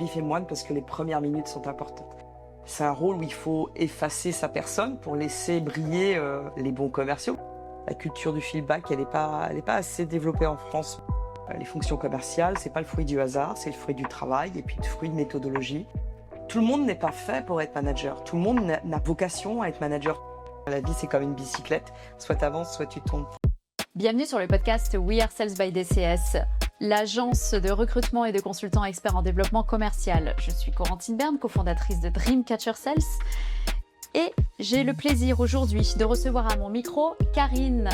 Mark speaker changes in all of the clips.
Speaker 1: l'habit fait moine parce que les premières minutes sont importantes. C'est un rôle où il faut effacer sa personne pour laisser briller les bons commerciaux. La culture du feedback, elle n'est pas assez développée en France. Les fonctions commerciales, c'est pas le fruit du hasard, c'est le fruit du travail et puis le fruit de méthodologie. Tout le monde n'est pas fait pour être manager. Tout le monde n'a vocation à être manager. La vie, c'est comme une bicyclette. Soit tu avances, soit tu tombes.
Speaker 2: Bienvenue sur le podcast We Are Sales by DCS, l'agence de recrutement et de consultants experts en développement commercial. Je suis Corentine Berne, cofondatrice de Dreamcatcher Sales. Et j'ai le plaisir aujourd'hui de recevoir à mon micro Karine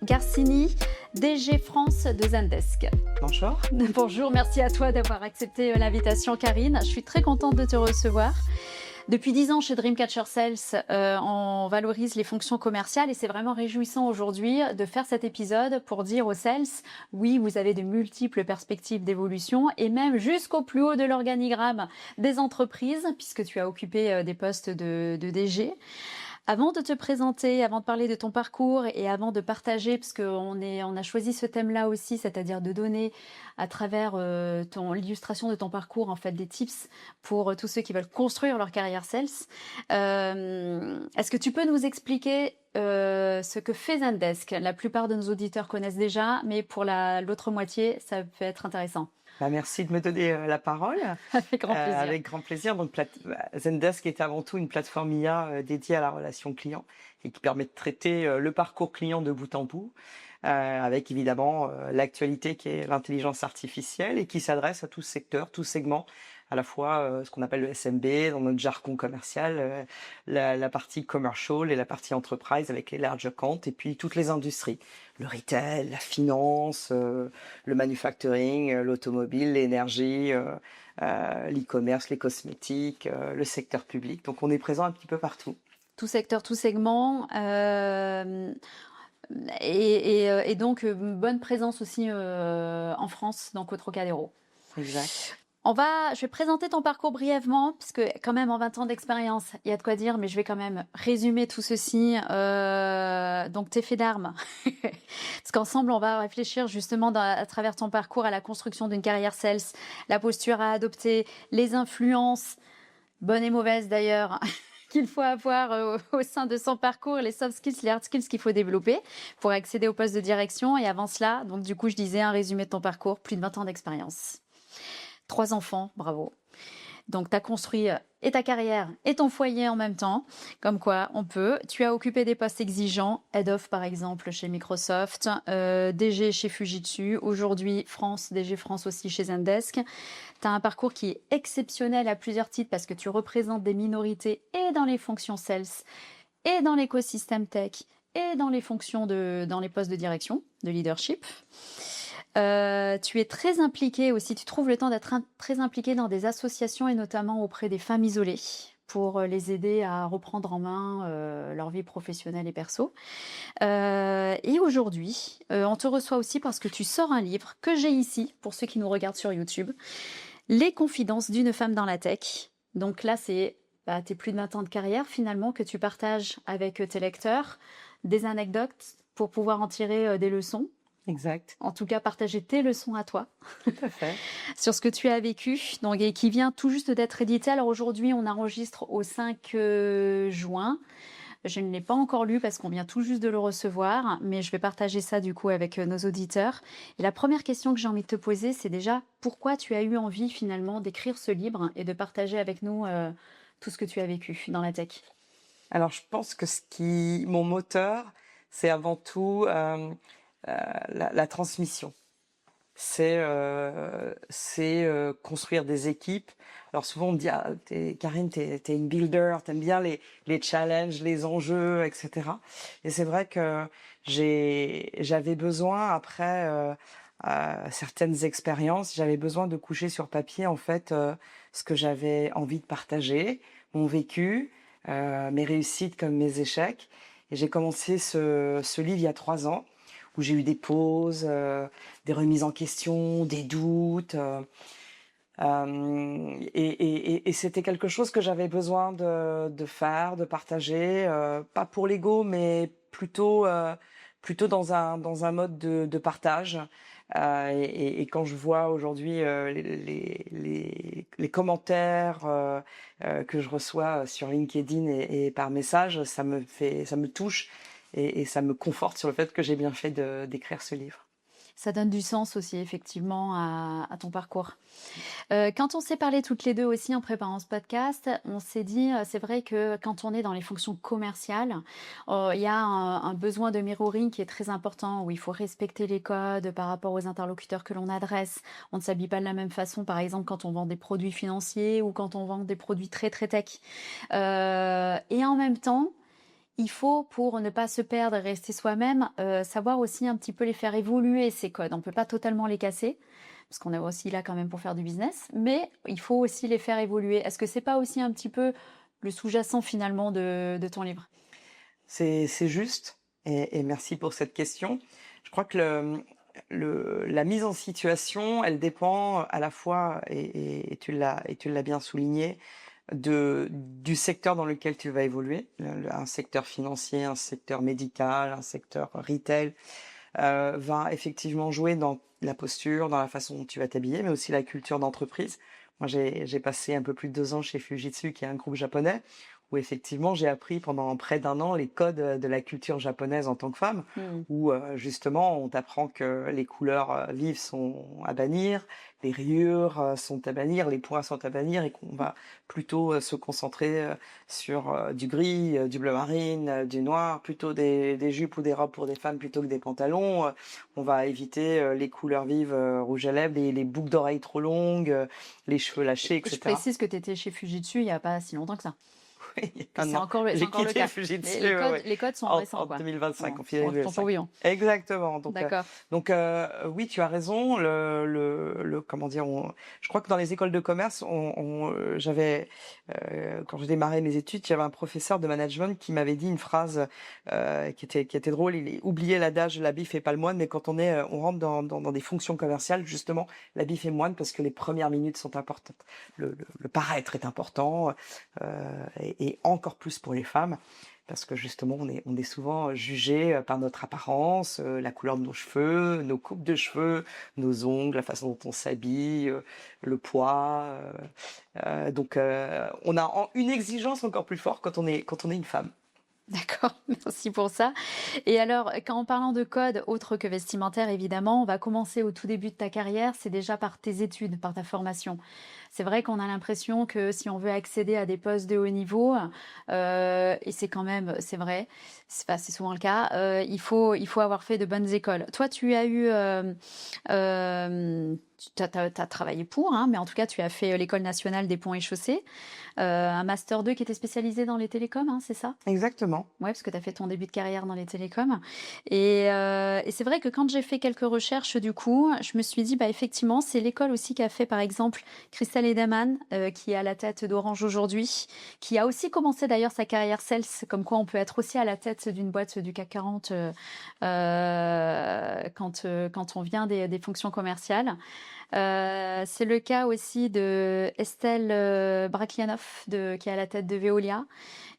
Speaker 2: Garcini, DG France de Zendesk.
Speaker 1: Bonjour.
Speaker 2: Bonjour, merci à toi d'avoir accepté l'invitation Karine. Je suis très contente de te recevoir. Depuis 10 ans chez Dreamcatcher Sales, on valorise les fonctions commerciales et c'est vraiment réjouissant aujourd'hui de faire cet épisode pour dire aux sales, oui, vous avez de multiples perspectives d'évolution et même jusqu'au plus haut de l'organigramme des entreprises, puisque tu as occupé des postes de DG. Avant de te présenter, avant de parler de ton parcours et avant de partager, parce qu'on a choisi ce thème-là aussi, c'est-à-dire de donner à travers l'illustration de ton parcours en fait des tips pour tous ceux qui veulent construire leur carrière sales. Est-ce que tu peux nous expliquer ce que fait Zendesk? La plupart de nos auditeurs connaissent déjà, mais pour l'autre moitié, ça peut être intéressant.
Speaker 1: Merci de me donner la parole.
Speaker 2: Avec grand plaisir.
Speaker 1: Avec grand plaisir. Donc, Zendesk est avant tout une plateforme IA dédiée à la relation client et qui permet de traiter le parcours client de bout en bout, avec évidemment l'actualité qui est l'intelligence artificielle et qui s'adresse à tout secteur, tout segment, à la fois ce qu'on appelle le SMB dans notre jargon commercial, la partie commercial et la partie enterprise avec les large accounts et puis toutes les industries, le retail, la finance, le manufacturing, l'automobile, l'énergie, l'e-commerce, les cosmétiques, le secteur public. Donc on est présent un petit peu partout.
Speaker 2: Tout secteur, tout segment. Et donc, une bonne présence aussi en France, dans Côte Trocadéro.
Speaker 1: Exact.
Speaker 2: Je vais présenter ton parcours brièvement, parce que quand même en 20 ans d'expérience, il y a de quoi dire, mais je vais quand même résumer tout ceci. Donc, tes faits d'armes. Parce qu'ensemble, on va réfléchir justement à travers ton parcours à la construction d'une carrière sales, la posture à adopter, les influences, bonnes et mauvaises d'ailleurs, qu'il faut avoir au sein de son parcours, les soft skills, les hard skills qu'il faut développer pour accéder au poste de direction. Et avant cela, donc du coup, je disais un résumé de ton parcours, plus de 20 ans d'expérience. 3 enfants, bravo. Donc, tu as construit et ta carrière et ton foyer en même temps, comme quoi on peut. Tu as occupé des postes exigeants, Head of par exemple chez Microsoft, DG chez Fujitsu, aujourd'hui DG France aussi chez Zendesk. Tu as un parcours qui est exceptionnel à plusieurs titres parce que tu représentes des minorités et dans les fonctions sales, et dans l'écosystème tech, et dans les fonctions dans les postes de direction, de leadership. Tu es très impliqué aussi, tu trouves le temps d'être très impliqué dans des associations et notamment auprès des femmes isolées pour les aider à reprendre en main leur vie professionnelle et perso. Et aujourd'hui, on te reçoit aussi parce que tu sors un livre que j'ai ici, pour ceux qui nous regardent sur YouTube, Les confidences d'une femme dans la tech. Donc là, c'est tes plus de 20 ans de carrière finalement que tu partages avec tes lecteurs, des anecdotes pour pouvoir en tirer des leçons.
Speaker 1: Exact.
Speaker 2: En tout cas, partager tes leçons à toi.
Speaker 1: Tout à fait.
Speaker 2: Sur ce que tu as vécu, donc, et qui vient tout juste d'être édité. Alors aujourd'hui, on enregistre au 5 juin. Je ne l'ai pas encore lu parce qu'on vient tout juste de le recevoir, mais je vais partager ça du coup avec nos auditeurs. Et la première question que j'ai envie de te poser, c'est déjà pourquoi tu as eu envie finalement d'écrire ce livre et de partager avec nous tout ce que tu as vécu dans la tech.
Speaker 1: Alors je pense que mon moteur, c'est avant tout la transmission. C'est construire des équipes. Alors souvent on me dit Karine, t'es une builder, t'aimes bien les challenges, les enjeux, etc. Et c'est vrai que j'avais besoin après certaines expériences, j'avais besoin de coucher sur papier en fait ce que j'avais envie de partager, mon vécu, mes réussites comme mes échecs. Et j'ai commencé ce livre il y a 3 ans. Où j'ai eu des pauses, des remises en question, des doutes. Et c'était quelque chose que j'avais besoin de faire, de partager, pas pour l'ego, mais plutôt dans un mode de partage, Et quand je vois aujourd'hui les commentaires que je reçois sur LinkedIn et par message, ça me touche et ça me conforte sur le fait que j'ai bien fait d'écrire ce livre.
Speaker 2: Ça donne du sens aussi, effectivement, à ton parcours. Quand on s'est parlé toutes les deux aussi en préparant ce podcast, on s'est dit, c'est vrai que quand on est dans les fonctions commerciales, il y a un besoin de mirroring qui est très important, où il faut respecter les codes par rapport aux interlocuteurs que l'on adresse. On ne s'habille pas de la même façon, par exemple, quand on vend des produits financiers ou quand on vend des produits très, très tech. Et en même temps, il faut, pour ne pas se perdre et rester soi-même, savoir aussi un petit peu les faire évoluer, ces codes. On ne peut pas totalement les casser, parce qu'on est aussi là quand même pour faire du business, mais il faut aussi les faire évoluer. Est-ce que c'est pas aussi un petit peu le sous-jacent finalement de ton livre?
Speaker 1: C'est juste, et merci pour cette question. Je crois que la mise en situation, elle dépend à la fois, et tu l'as bien souligné, du secteur dans lequel tu vas évoluer, un secteur financier, un secteur médical, un secteur retail, va effectivement jouer dans la posture, dans la façon dont tu vas t'habiller, mais aussi la culture d'entreprise. Moi, j'ai passé un peu plus de 2 ans chez Fujitsu, qui est un groupe japonais, où effectivement j'ai appris pendant près d'un an les codes de la culture japonaise en tant que femme,
Speaker 2: Mmh.
Speaker 1: où justement on t'apprend que les couleurs vives sont à bannir, les rayures sont à bannir, les points sont à bannir, et qu'on va plutôt se concentrer sur du gris, du bleu marine, du noir, plutôt des jupes ou des robes pour des femmes plutôt que des pantalons. On va éviter les couleurs vives, rouge à lèvres, les boucles d'oreilles trop longues, les cheveux lâchés,
Speaker 2: Je
Speaker 1: etc.
Speaker 2: précise que tu étais chez Fujitsu il y a pas si longtemps que ça.
Speaker 1: Oui, il y
Speaker 2: Que
Speaker 1: a un
Speaker 2: c'est
Speaker 1: an.
Speaker 2: encore c'est
Speaker 1: J'ai
Speaker 2: encore le
Speaker 1: quitté
Speaker 2: cas.
Speaker 1: Fujitsu,
Speaker 2: Les
Speaker 1: ouais, ouais,
Speaker 2: les codes sont
Speaker 1: en
Speaker 2: récents, quoi.
Speaker 1: 2025, en
Speaker 2: Sont
Speaker 1: février
Speaker 2: sont tout
Speaker 1: 2025.
Speaker 2: bouillants.
Speaker 1: Exactement.
Speaker 2: D'accord.
Speaker 1: Donc oui, tu as raison. Comment dire, je crois que dans les écoles de commerce, quand j'ai démarré mes études, j'avais un professeur de management qui m'avait dit une phrase qui était drôle. Oubliez l'adage l'habit fait pas le moine, mais quand on rentre dans des fonctions commerciales, justement, l'habit fait moine parce que les premières minutes sont importantes. Le paraître est important, et encore plus pour les femmes, parce que justement on est souvent jugé par notre apparence, la couleur de nos cheveux, nos coupes de cheveux, nos ongles, la façon dont on s'habille, le poids. Donc on a une exigence encore plus forte quand on est une femme.
Speaker 2: D'accord, merci pour ça. Et alors, en parlant de code autre que vestimentaire, évidemment, on va commencer au tout début de ta carrière, c'est déjà par tes études, par ta formation. C'est vrai qu'on a l'impression que si on veut accéder à des postes de haut niveau, et c'est quand même, c'est vrai, c'est souvent le cas, il faut avoir fait de bonnes écoles. Toi, tu as eu, t'as travaillé pour, hein, mais en tout cas, tu as fait l'École nationale des ponts et chaussées, un master 2 qui était spécialisé dans les télécoms, hein, c'est ça?
Speaker 1: Exactement.
Speaker 2: Ouais, parce que tu as fait ton début de carrière dans les télécoms. Et c'est vrai que quand j'ai fait quelques recherches, du coup, je me suis dit, bah, effectivement, c'est l'école aussi qu'a fait, par exemple, Christelle Edeman, qui est à la tête d'Orange aujourd'hui, qui a aussi commencé d'ailleurs sa carrière sales, comme quoi on peut être aussi à la tête d'une boîte du CAC 40 quand on vient des fonctions commerciales. C'est le cas aussi de Estelle Brachlianoff, qui est à la tête de Veolia.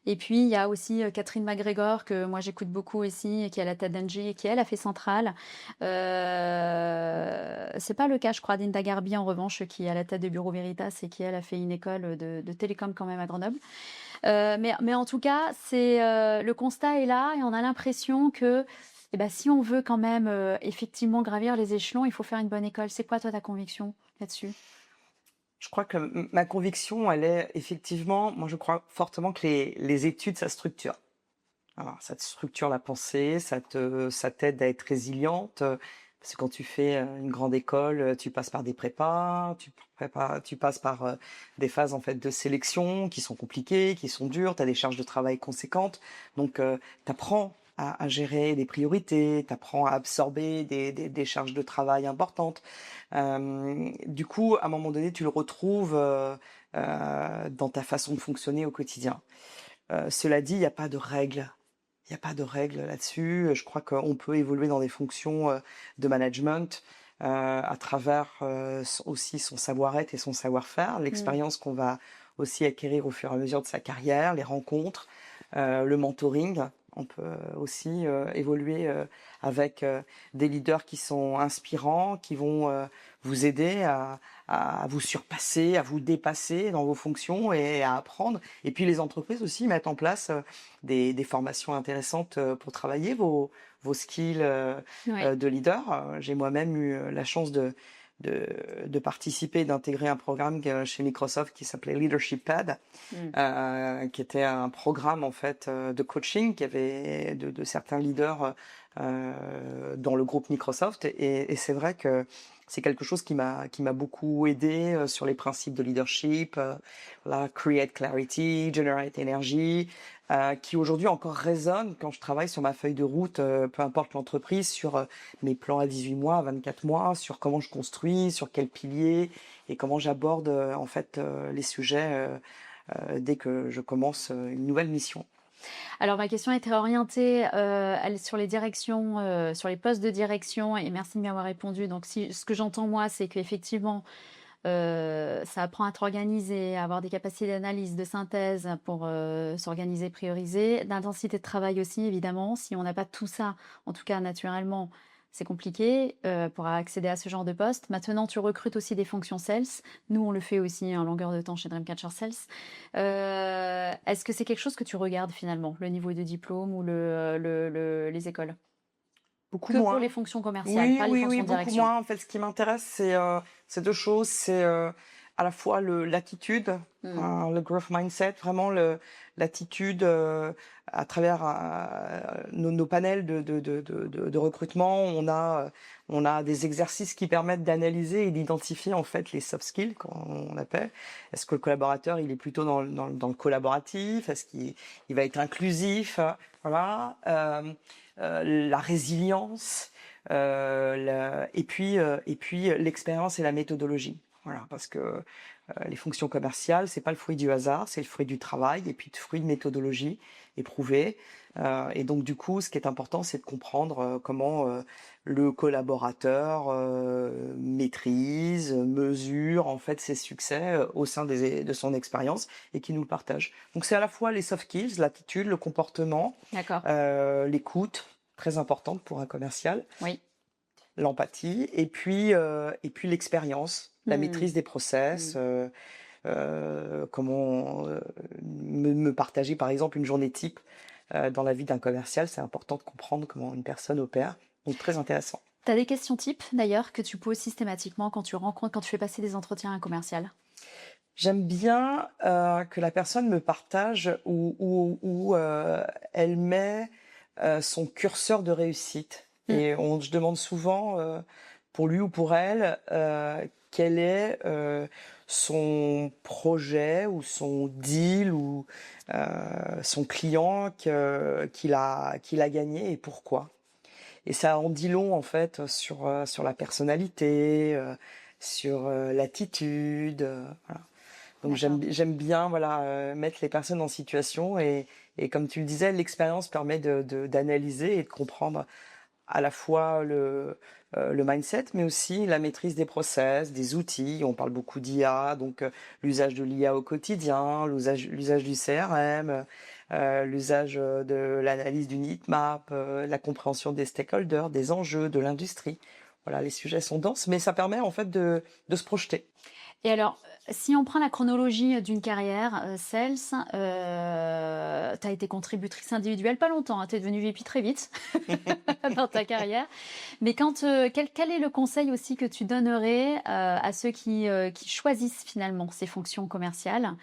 Speaker 2: Et puis, il y a aussi Catherine McGregor, que moi j'écoute beaucoup aussi, qui est à la tête d'Engie, et qui elle a fait Centrale. C'est pas le cas, je crois, d'Inda Garbi, en revanche, qui est à la tête de Bureau Veritas et qui elle a fait une école de télécom quand même à Grenoble. Mais en tout cas, le constat est là et on a l'impression que eh ben, si on veut quand même effectivement gravir les échelons, il faut faire une bonne école. C'est quoi toi ta conviction là-dessus?
Speaker 1: Je crois que ma conviction, elle est effectivement, moi je crois fortement que les études, ça structure. Alors, ça te structure la pensée, ça t'aide à être résiliente. Parce que quand tu fais une grande école, tu passes par des prépas, tu passes par des phases en fait de sélection qui sont compliquées, qui sont dures. Tu as des charges de travail conséquentes, donc tu apprends à gérer des priorités, tu apprends à absorber des charges de travail importantes. Du coup, à un moment donné, tu le retrouves dans ta façon de fonctionner au quotidien. Cela dit, il n'y a pas de règles. Il n'y a pas de règles là-dessus. Je crois qu'on peut évoluer dans des fonctions de management à travers aussi son savoir-être et son savoir-faire,
Speaker 2: Mm.
Speaker 1: l'expérience qu'on va aussi acquérir au fur et à mesure de sa carrière, les rencontres, le mentoring. On peut aussi évoluer avec des leaders qui sont inspirants, qui vont vous aider à vous surpasser, à vous dépasser dans vos fonctions et à apprendre. Et puis les entreprises aussi mettent en place des formations intéressantes pour travailler vos skills
Speaker 2: Oui.
Speaker 1: de leader. J'ai moi-même eu la chance de participer, d'intégrer un programme chez Microsoft qui s'appelait Leadership Pad,
Speaker 2: Mm.
Speaker 1: qui était un programme en fait de coaching qui avait de certains leaders dans le groupe Microsoft. Et c'est vrai que c'est quelque chose qui m'a beaucoup aidé sur les principes de leadership, create clarity, generate energy, qui aujourd'hui encore résonne quand je travaille sur ma feuille de route, peu importe l'entreprise, sur mes plans à 18 mois, à 24 mois, sur comment je construis, sur quels piliers et comment j'aborde en fait les sujets dès que je commence une nouvelle mission.
Speaker 2: Alors ma question était orientée elle est sur les directions, sur les postes de direction et merci de m'y avoir répondu. Donc si ce que j'entends moi, c'est qu'effectivement, ça apprend à être organisé, à avoir des capacités d'analyse, de synthèse pour, s'organiser, prioriser, d'intensité de travail aussi évidemment. Si on n'a pas tout ça, en tout cas naturellement, c'est compliqué, pour accéder à ce genre de poste. Maintenant, tu recrutes aussi des fonctions sales. Nous, on le fait aussi en longueur de temps chez Dreamcatcher Sales. Est-ce que c'est quelque chose que tu regardes finalement, le niveau de diplôme ou les écoles?
Speaker 1: Beaucoup
Speaker 2: Que pour les
Speaker 1: moins.
Speaker 2: fonctions commerciales,
Speaker 1: Oui,
Speaker 2: pas les
Speaker 1: oui, oui,
Speaker 2: fonctions de
Speaker 1: beaucoup
Speaker 2: direction?
Speaker 1: moins. En fait, ce qui m'intéresse, c'est deux choses. C'est à la fois l'attitude,
Speaker 2: Mmh.
Speaker 1: le growth mindset, vraiment l'attitude à travers nos panels de recrutement. On a des exercices qui permettent d'analyser et d'identifier en fait les soft skills, qu'on appelle. Est-ce que le collaborateur, il est plutôt dans le collaboratif? Est-ce qu'il va être inclusif? Voilà. La résilience, et puis l'expérience et la méthodologie. Voilà, parce que les fonctions commerciales, c'est pas le fruit du hasard, c'est le fruit du travail et puis le fruit de méthodologie éprouvée. Et donc du coup, ce qui est important, c'est de comprendre comment le collaborateur maîtrise, mesure en fait ses succès au sein de son expérience et qui nous le partage. Donc c'est à la fois les soft skills, l'attitude, le comportement,
Speaker 2: D'accord.
Speaker 1: l'écoute, très importante pour un commercial,
Speaker 2: Oui.
Speaker 1: l'empathie, et puis l'expérience, la
Speaker 2: Mmh.
Speaker 1: maîtrise des process,
Speaker 2: Mmh.
Speaker 1: comment me partager par exemple une journée type dans la vie d'un commercial, c'est important de comprendre comment une personne opère, donc très intéressant.
Speaker 2: Tu as des questions types d'ailleurs que tu poses systématiquement quand tu fais passer des entretiens à un commercial?
Speaker 1: J'aime bien que la personne me partage où elle met son curseur de réussite.
Speaker 2: Mmh.
Speaker 1: Et je demande souvent, pour lui ou pour elle, quel est son projet ou son deal ou son client qu'il a gagné et pourquoi. Et ça en dit long en fait sur la personnalité, sur l'attitude. Voilà. Donc
Speaker 2: D'accord.
Speaker 1: j'aime bien voilà mettre les personnes en situation et comme tu le disais, l'expérience permet d'analyser et de comprendre à la fois le mindset, mais aussi la maîtrise des process, des outils. On parle beaucoup d'IA, donc l'usage de l'IA au quotidien, l'usage du CRM, l'usage de l'analyse d'une heatmap, la compréhension des stakeholders, des enjeux, de l'industrie. Voilà, les sujets sont denses, mais ça permet en fait de se projeter.
Speaker 2: Et alors, si on prend la chronologie d'une carrière, sales, tu as été contributrice individuelle pas longtemps, hein, tu es devenue VP très vite dans ta carrière. Mais quel est le conseil aussi que tu donnerais, à ceux qui choisissent finalement ces fonctions commerciales?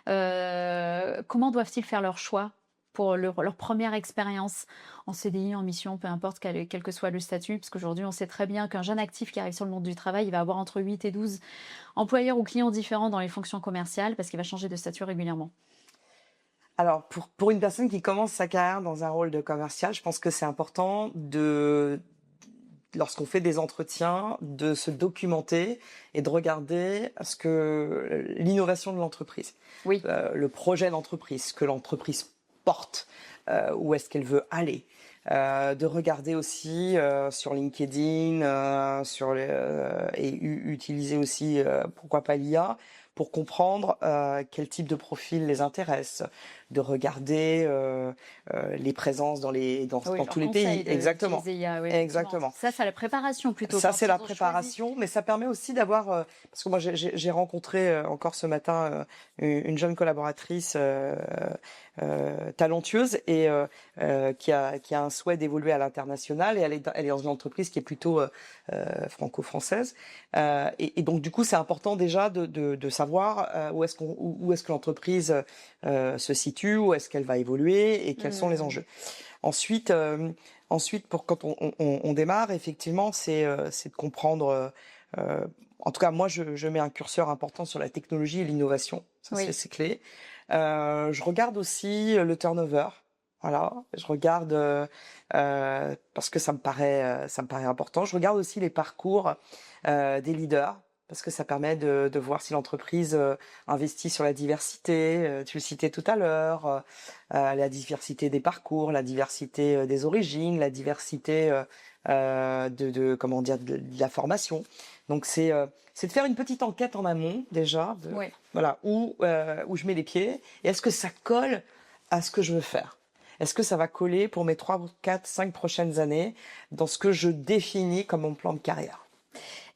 Speaker 2: Comment doivent-ils faire leur choix pour leur première expérience en CDI, en mission, peu importe quel que soit le statut? Parce qu'aujourd'hui, on sait très bien qu'un jeune actif qui arrive sur le monde du travail, il va avoir entre 8 et 12 employeurs ou clients différents dans les fonctions commerciales parce qu'il va changer de statut régulièrement.
Speaker 1: Alors, pour une personne qui commence sa carrière dans un rôle de commercial, je pense que c'est important lorsqu'on fait des entretiens, de se documenter et de regarder l'innovation de l'entreprise,
Speaker 2: Oui.
Speaker 1: le projet d'entreprise, ce que l'entreprise porte, où est-ce qu'elle veut aller. De regarder aussi sur LinkedIn, et utiliser aussi, pourquoi pas l'IA, pour comprendre quel type de profil les intéresse, de regarder les présences
Speaker 2: Oui,
Speaker 1: dans
Speaker 2: leur
Speaker 1: tous les pays.
Speaker 2: conseil
Speaker 1: Exactement.
Speaker 2: d'utiliser IA, oui, effectivement.
Speaker 1: Exactement.
Speaker 2: Ça, c'est la préparation plutôt
Speaker 1: Ça,
Speaker 2: quand
Speaker 1: c'est la
Speaker 2: ils ont choisi.
Speaker 1: préparation, mais ça permet aussi d'avoir, parce que moi, j'ai rencontré encore ce matin une jeune collaboratrice talentueuse et qui a un souhait d'évoluer à l'international et elle est dans une entreprise qui est plutôt franco-française. Et donc, du coup, c'est important déjà de savoir où est-ce que l'entreprise se situe, où est-ce qu'elle va évoluer et quels sont les enjeux. Ensuite, pour quand on démarre, effectivement, c'est de comprendre. En tout cas, moi, je mets un curseur important sur la technologie et l'innovation. Ça,
Speaker 2: Oui.
Speaker 1: c'est clé. Je regarde aussi le turnover. Voilà, je regarde parce que ça me paraît important. Je regarde aussi les parcours des leaders parce que ça permet de voir si l'entreprise investit sur la diversité. Tu le citais tout à l'heure, la diversité des parcours, la diversité des origines, la diversité comment dire de la formation. Donc c'est de faire une petite enquête en amont déjà,
Speaker 2: Oui.
Speaker 1: voilà où je mets les pieds et est-ce que ça colle à ce que je veux faire. Est-ce que ça va coller pour mes 3, 4, 5 prochaines années dans ce que je définis comme mon plan de carrière?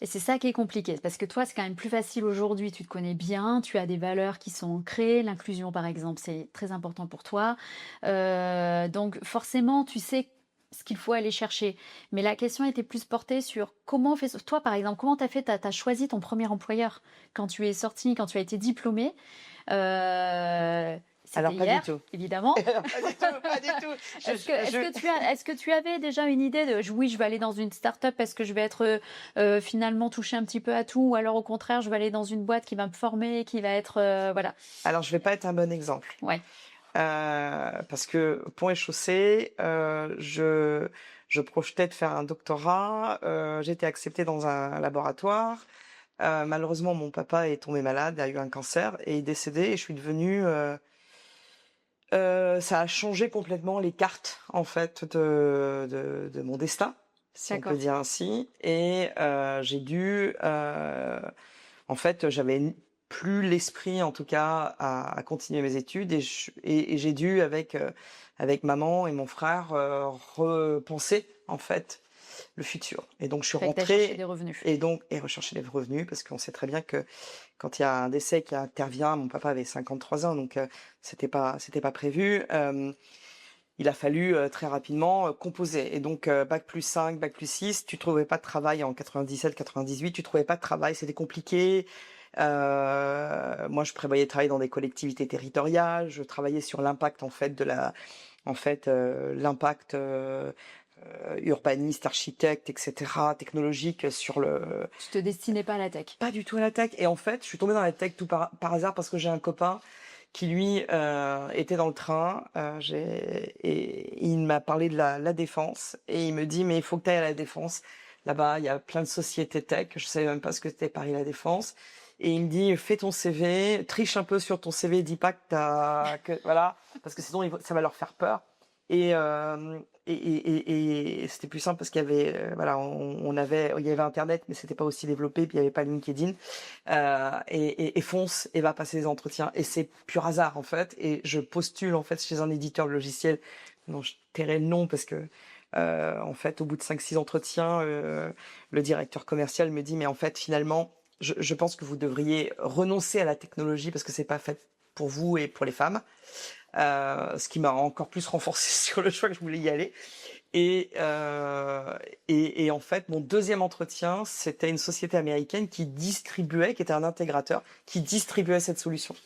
Speaker 2: Et c'est ça qui est compliqué, parce que toi, c'est quand même plus facile aujourd'hui, tu te connais bien, tu as des valeurs qui sont ancrées, l'inclusion par exemple, c'est très important pour toi. Donc forcément, tu sais ce qu'il faut aller chercher. Mais la question était plus portée sur comment on fait, toi par exemple, comment tu as fait, tu as choisi ton premier employeur quand tu es sorti, quand tu as été diplômé. C'était
Speaker 1: Alors pas
Speaker 2: hier,
Speaker 1: du tout.
Speaker 2: évidemment.
Speaker 1: Pas du tout, pas du tout.
Speaker 2: Est-ce que tu avais déjà une idée de oui, je vais aller dans une start-up parce que je vais être finalement toucher un petit peu à tout, ou alors au contraire, je vais aller dans une boîte qui va me former, qui va être voilà.
Speaker 1: Alors je vais pas être un bon exemple.
Speaker 2: Ouais.
Speaker 1: Parce que pont et chaussée, je projetais de faire un doctorat. J'ai été acceptée dans un laboratoire. Malheureusement, mon papa est tombé malade, a eu un cancer et est décédé. Et je suis devenue ça a changé complètement les cartes en fait de mon destin, si on peut
Speaker 2: D'accord.
Speaker 1: dire ainsi. Et j'ai dû, en fait, j'avais plus l'esprit en tout cas à continuer mes études et j'ai dû avec maman et mon frère repenser en fait le futur. Et donc je suis
Speaker 2: Fait que t'as cherché des
Speaker 1: rentrée
Speaker 2: revenus.
Speaker 1: et rechercher des revenus parce qu'on sait très bien que quand il y a un décès qui intervient, mon papa avait 53 ans, donc c'était pas prévu. Il a fallu très rapidement composer. Et donc bac plus 5, bac plus 6, tu trouvais pas de travail en 97, 98, tu trouvais pas de travail, c'était compliqué. Moi, je prévoyais travailler dans des collectivités territoriales. Je travaillais sur l'impact l'impact urbaniste, architecte, etc., technologique sur le.
Speaker 2: Tu te destinais pas à la tech.
Speaker 1: Pas du tout à la tech. Et en fait, je suis tombée dans la tech tout par hasard parce que j'ai un copain qui lui était dans le train et il m'a parlé de la défense et il me dit mais il faut que tu ailles à la défense. Là-bas, il y a plein de sociétés tech. Je savais même pas ce que c'était Paris La Défense. Et il me dit fais ton CV, triche un peu sur ton CV, dis pas voilà, parce que sinon ça va leur faire peur. Et c'était plus simple parce qu'il y avait voilà il y avait internet mais c'était pas aussi développé puis il y avait pas LinkedIn et fonce et va passer les entretiens et c'est pur hasard en fait et je postule en fait chez un éditeur de logiciel dont je tairai le nom parce que en fait au bout de 5-6 entretiens le directeur commercial me dit mais en fait finalement je pense que vous devriez renoncer à la technologie parce que c'est pas fait pour vous et pour les femmes. Ce qui m'a encore plus renforcé sur le choix que je voulais y aller. Et en fait, mon deuxième entretien, c'était une société américaine qui était un intégrateur, qui distribuait cette solution.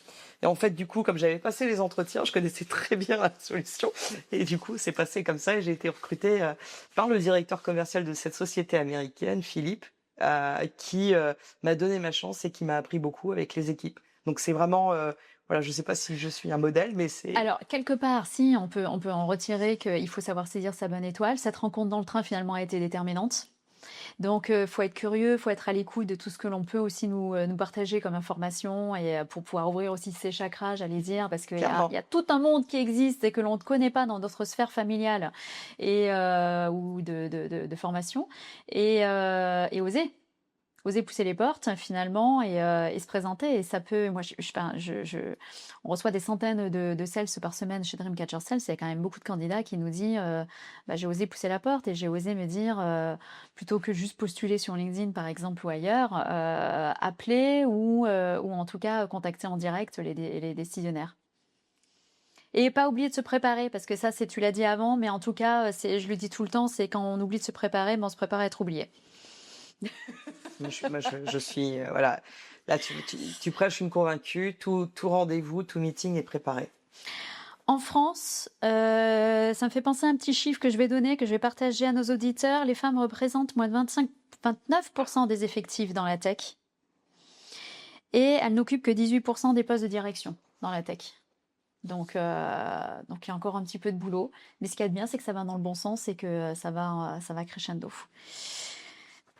Speaker 1: Et en fait, du coup, comme j'avais passé les entretiens, je connaissais très bien la solution. Et du coup, c'est passé comme ça et j'ai été recrutée par le directeur commercial de cette société américaine, Philippe, qui m'a donné ma chance et qui m'a appris beaucoup avec les équipes. Donc c'est vraiment voilà, je sais pas si je suis un modèle, mais c'est.
Speaker 2: Alors, quelque part, si, on peut en retirer qu'il faut savoir saisir sa bonne étoile. Cette rencontre dans le train, finalement, a été déterminante. Donc, faut être curieux, faut être à l'écoute de tout ce que l'on peut aussi nous partager comme information et pour pouvoir ouvrir aussi ses chakras, j'allais dire, parce qu'il
Speaker 1: Clairement.
Speaker 2: y a tout un monde qui existe et que l'on ne connaît pas dans d'autres sphères familiales et ou de formation et oser. oser pousser les portes finalement et se présenter. Et ça peut, moi, on reçoit des centaines de sales par semaine chez Dreamcatcher Sales. Il y a quand même beaucoup de candidats qui nous disent, j'ai osé pousser la porte et j'ai osé me dire, plutôt que juste postuler sur LinkedIn par exemple ou ailleurs, appeler ou en tout cas contacter en direct les décisionnaires. Et pas oublier de se préparer, parce que ça, tu l'as dit avant, mais en tout cas, je le dis tout le temps, c'est quand on oublie de se préparer, on se prépare à être oublié.
Speaker 1: Je suis, voilà, là tu prêches une convaincue, tout rendez-vous, tout meeting est préparé.
Speaker 2: En France, ça me fait penser à un petit chiffre que je vais donner, que je vais partager à nos auditeurs. Les femmes représentent moins de 29% des effectifs dans la tech. Et elles n'occupent que 18% des postes de direction dans la tech. Donc il y a encore un petit peu de boulot. Mais ce qu'il y a de bien, c'est que ça va dans le bon sens et que ça va crescendo.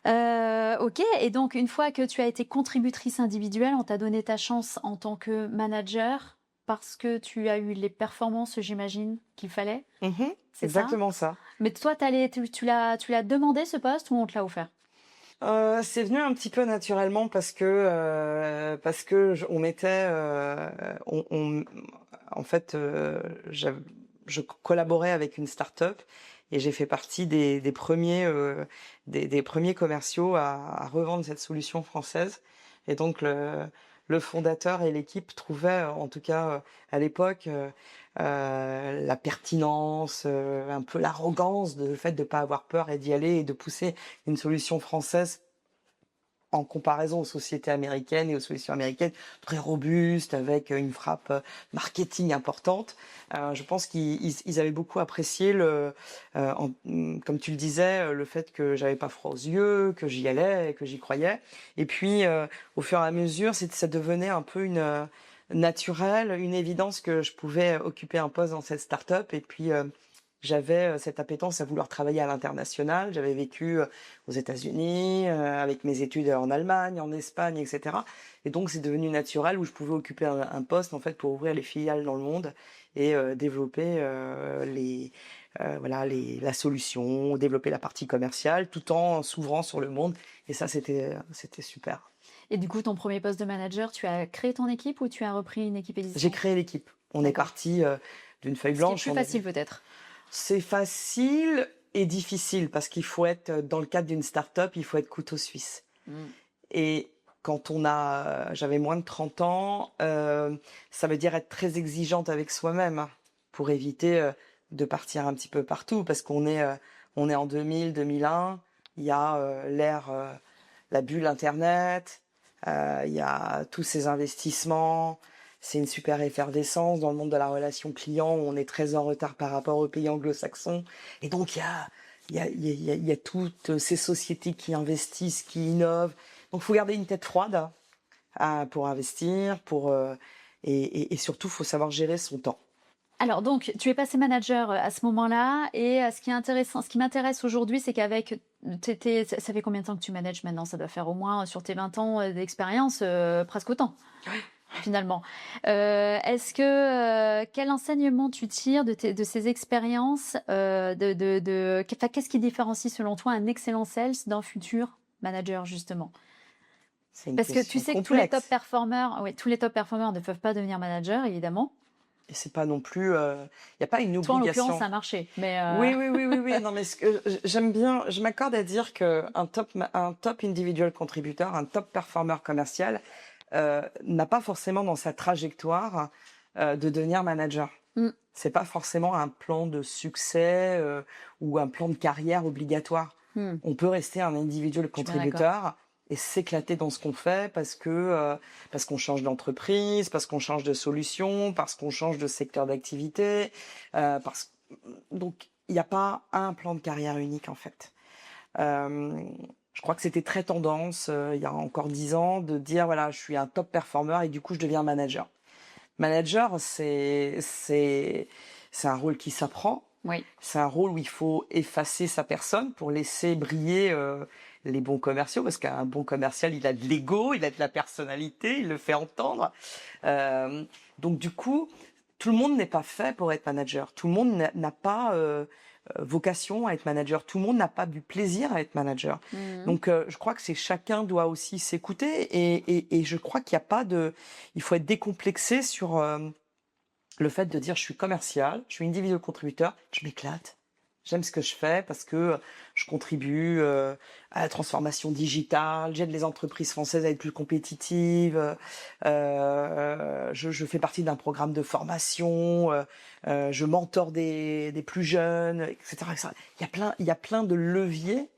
Speaker 2: Ok, et donc une fois que tu as été contributrice individuelle, on t'a donné ta chance en tant que manager parce que tu as eu les performances, j'imagine, qu'il fallait.
Speaker 1: C'est exactement ça.
Speaker 2: Mais toi, tu l'as demandé ce poste ou on te l'a offert?
Speaker 1: C'est venu un petit peu naturellement parce que on mettait, en fait, je collaborais avec une start-up et j'ai fait partie des premiers commerciaux à revendre cette solution française. Et donc le fondateur et l'équipe trouvaient, en tout cas à l'époque, la pertinence, un peu l'arrogance de le fait de pas avoir peur et d'y aller et de pousser une solution française en comparaison aux sociétés américaines et aux solutions américaines très robustes, avec une frappe marketing importante. Je pense qu'ils avaient beaucoup apprécié comme tu le disais, le fait que j'avais pas froid aux yeux, que j'y allais, que j'y croyais. Et puis, au fur et à mesure, ça devenait un peu une naturelle, une évidence que je pouvais occuper un poste dans cette start-up. Et puis, j'avais cette appétence à vouloir travailler à l'international. J'avais vécu aux États-Unis, avec mes études en Allemagne, en Espagne, etc. Et donc, c'est devenu naturel où je pouvais occuper un poste en fait pour ouvrir les filiales dans le monde et développer la solution, développer la partie commerciale, tout en s'ouvrant sur le monde. Et ça, c'était super.
Speaker 2: Et du coup, ton premier poste de manager, tu as créé ton équipe ou tu as repris une équipe existante?
Speaker 1: J'ai créé l'équipe. On est parti d'une feuille blanche.
Speaker 2: C'est plus facile peut-être.
Speaker 1: C'est facile et difficile parce qu'il faut être, dans le cadre d'une start-up, il faut être couteau suisse. Et quand j'avais moins de 30 ans, ça veut dire être très exigeante avec soi-même pour éviter de partir un petit peu partout parce qu'on est en 2000, 2001, il y a la bulle Internet, il y a tous ces investissements. C'est une super effervescence dans le monde de la relation client où on est très en retard par rapport aux pays anglo-saxons. Et donc, il y a toutes ces sociétés qui investissent, qui innovent. Donc, il faut garder une tête froide pour investir, et surtout, il faut savoir gérer son temps.
Speaker 2: Alors, donc, tu es passé manager à ce moment-là. Et ce qui m'intéresse aujourd'hui, c'est qu'avec... Ça fait combien de temps que tu manages maintenant? Ça doit faire au moins, sur tes 20 ans d'expérience, presque autant. Oui. Finalement. Quel enseignement tu tires de ces expériences qu'est-ce qui différencie selon toi un excellent sales d'un futur manager justement? Parce que tu sais que tous les top performers ne peuvent pas devenir manager évidemment.
Speaker 1: Et c'est pas non plus, y a pas une obligation.
Speaker 2: Toi en l'occurrence ça a marché, mais
Speaker 1: oui. Non mais j'aime bien, je m'accorde à dire que un top individual contributeur, un top performer commercial n'a pas forcément dans sa trajectoire de devenir manager. C'est pas forcément un plan de succès ou un plan de carrière obligatoire. On peut rester un individual contributeur et s'éclater dans ce qu'on fait parce qu'on change d'entreprise, parce qu'on change de solution, parce qu'on change de secteur d'activité. Donc il n'y a pas un plan de carrière unique en fait. Je crois que c'était très tendance, il y a encore 10 ans, de dire, voilà, je suis un top performer et du coup, je deviens manager. Manager, c'est un rôle qui s'apprend.
Speaker 2: Oui.
Speaker 1: C'est un rôle où il faut effacer sa personne pour laisser briller les bons commerciaux, parce qu'un bon commercial, il a de l'ego, il a de la personnalité, il le fait entendre. Donc du coup, tout le monde n'est pas fait pour être manager. Tout le monde n'a pas vocation à être manager. Tout le monde n'a pas du plaisir à être manager. Donc, je crois que chacun doit aussi s'écouter et je crois qu'il n'y a pas il faut être décomplexé sur le fait de dire je suis commercial, je suis individuel contributeur, je m'éclate. J'aime ce que je fais parce que je contribue à la transformation digitale, j'aide les entreprises françaises à être plus compétitives, je fais partie d'un programme de formation, je mentor des plus jeunes, etc., etc. Il y a plein de leviers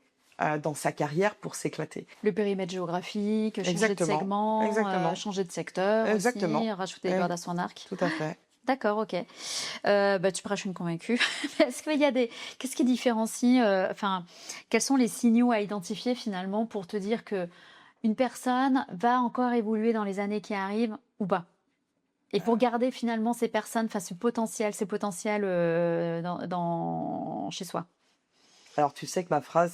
Speaker 1: dans sa carrière pour s'éclater.
Speaker 2: Le périmètre géographique, changer de
Speaker 1: Exactement,
Speaker 2: segment,
Speaker 1: exactement,
Speaker 2: changer de secteur aussi,
Speaker 1: exactement,
Speaker 2: rajouter des cordes à son arc.
Speaker 1: tout à fait.
Speaker 2: D'accord, ok. Tu prêches une convaincue. Est-ce qu'il y a qu'est-ce qui différencie, quels sont les signaux à identifier finalement pour te dire que une personne va encore évoluer dans les années qui arrivent ou pas? Et pour garder finalement ces personnes, ces potentiels chez soi.
Speaker 1: Alors, tu sais que ma phrase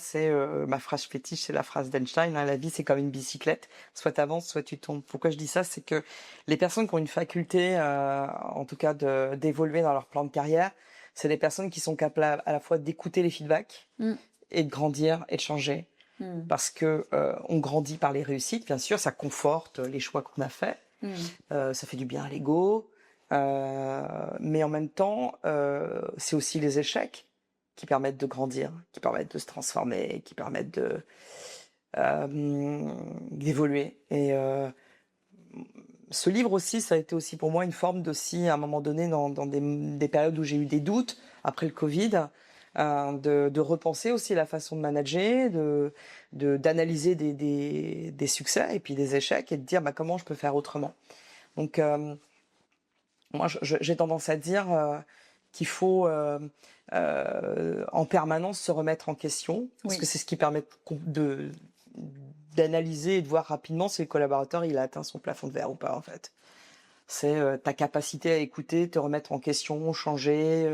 Speaker 1: fétiche, c'est la phrase d'Einstein, hein, la vie, c'est comme une bicyclette. Soit tu avances, soit tu tombes. Pourquoi je dis ça? C'est que les personnes qui ont une faculté, en tout cas, d'évoluer dans leur plan de carrière, c'est des personnes qui sont capables à la fois d'écouter les feedbacks et de grandir et de changer. Parce que on grandit par les réussites, bien sûr, ça conforte les choix qu'on a faits. Ça fait du bien à l'ego. Mais en même temps, c'est aussi les échecs qui permettent de grandir, qui permettent de se transformer, qui permettent d'évoluer. Et ce livre aussi, ça a été aussi pour moi une forme d'aussi, à un moment donné, dans des périodes où j'ai eu des doutes, après le Covid, de repenser aussi la façon de manager, d'analyser des succès et puis des échecs et de dire comment je peux faire autrement. Donc, moi, j'ai tendance à dire qu'il faut en permanence se remettre en question, parce que c'est ce qui permet d'analyser et de voir rapidement si le collaborateur il a atteint son plafond de verre ou pas, en fait. C'est ta capacité à écouter, te remettre en question, changer.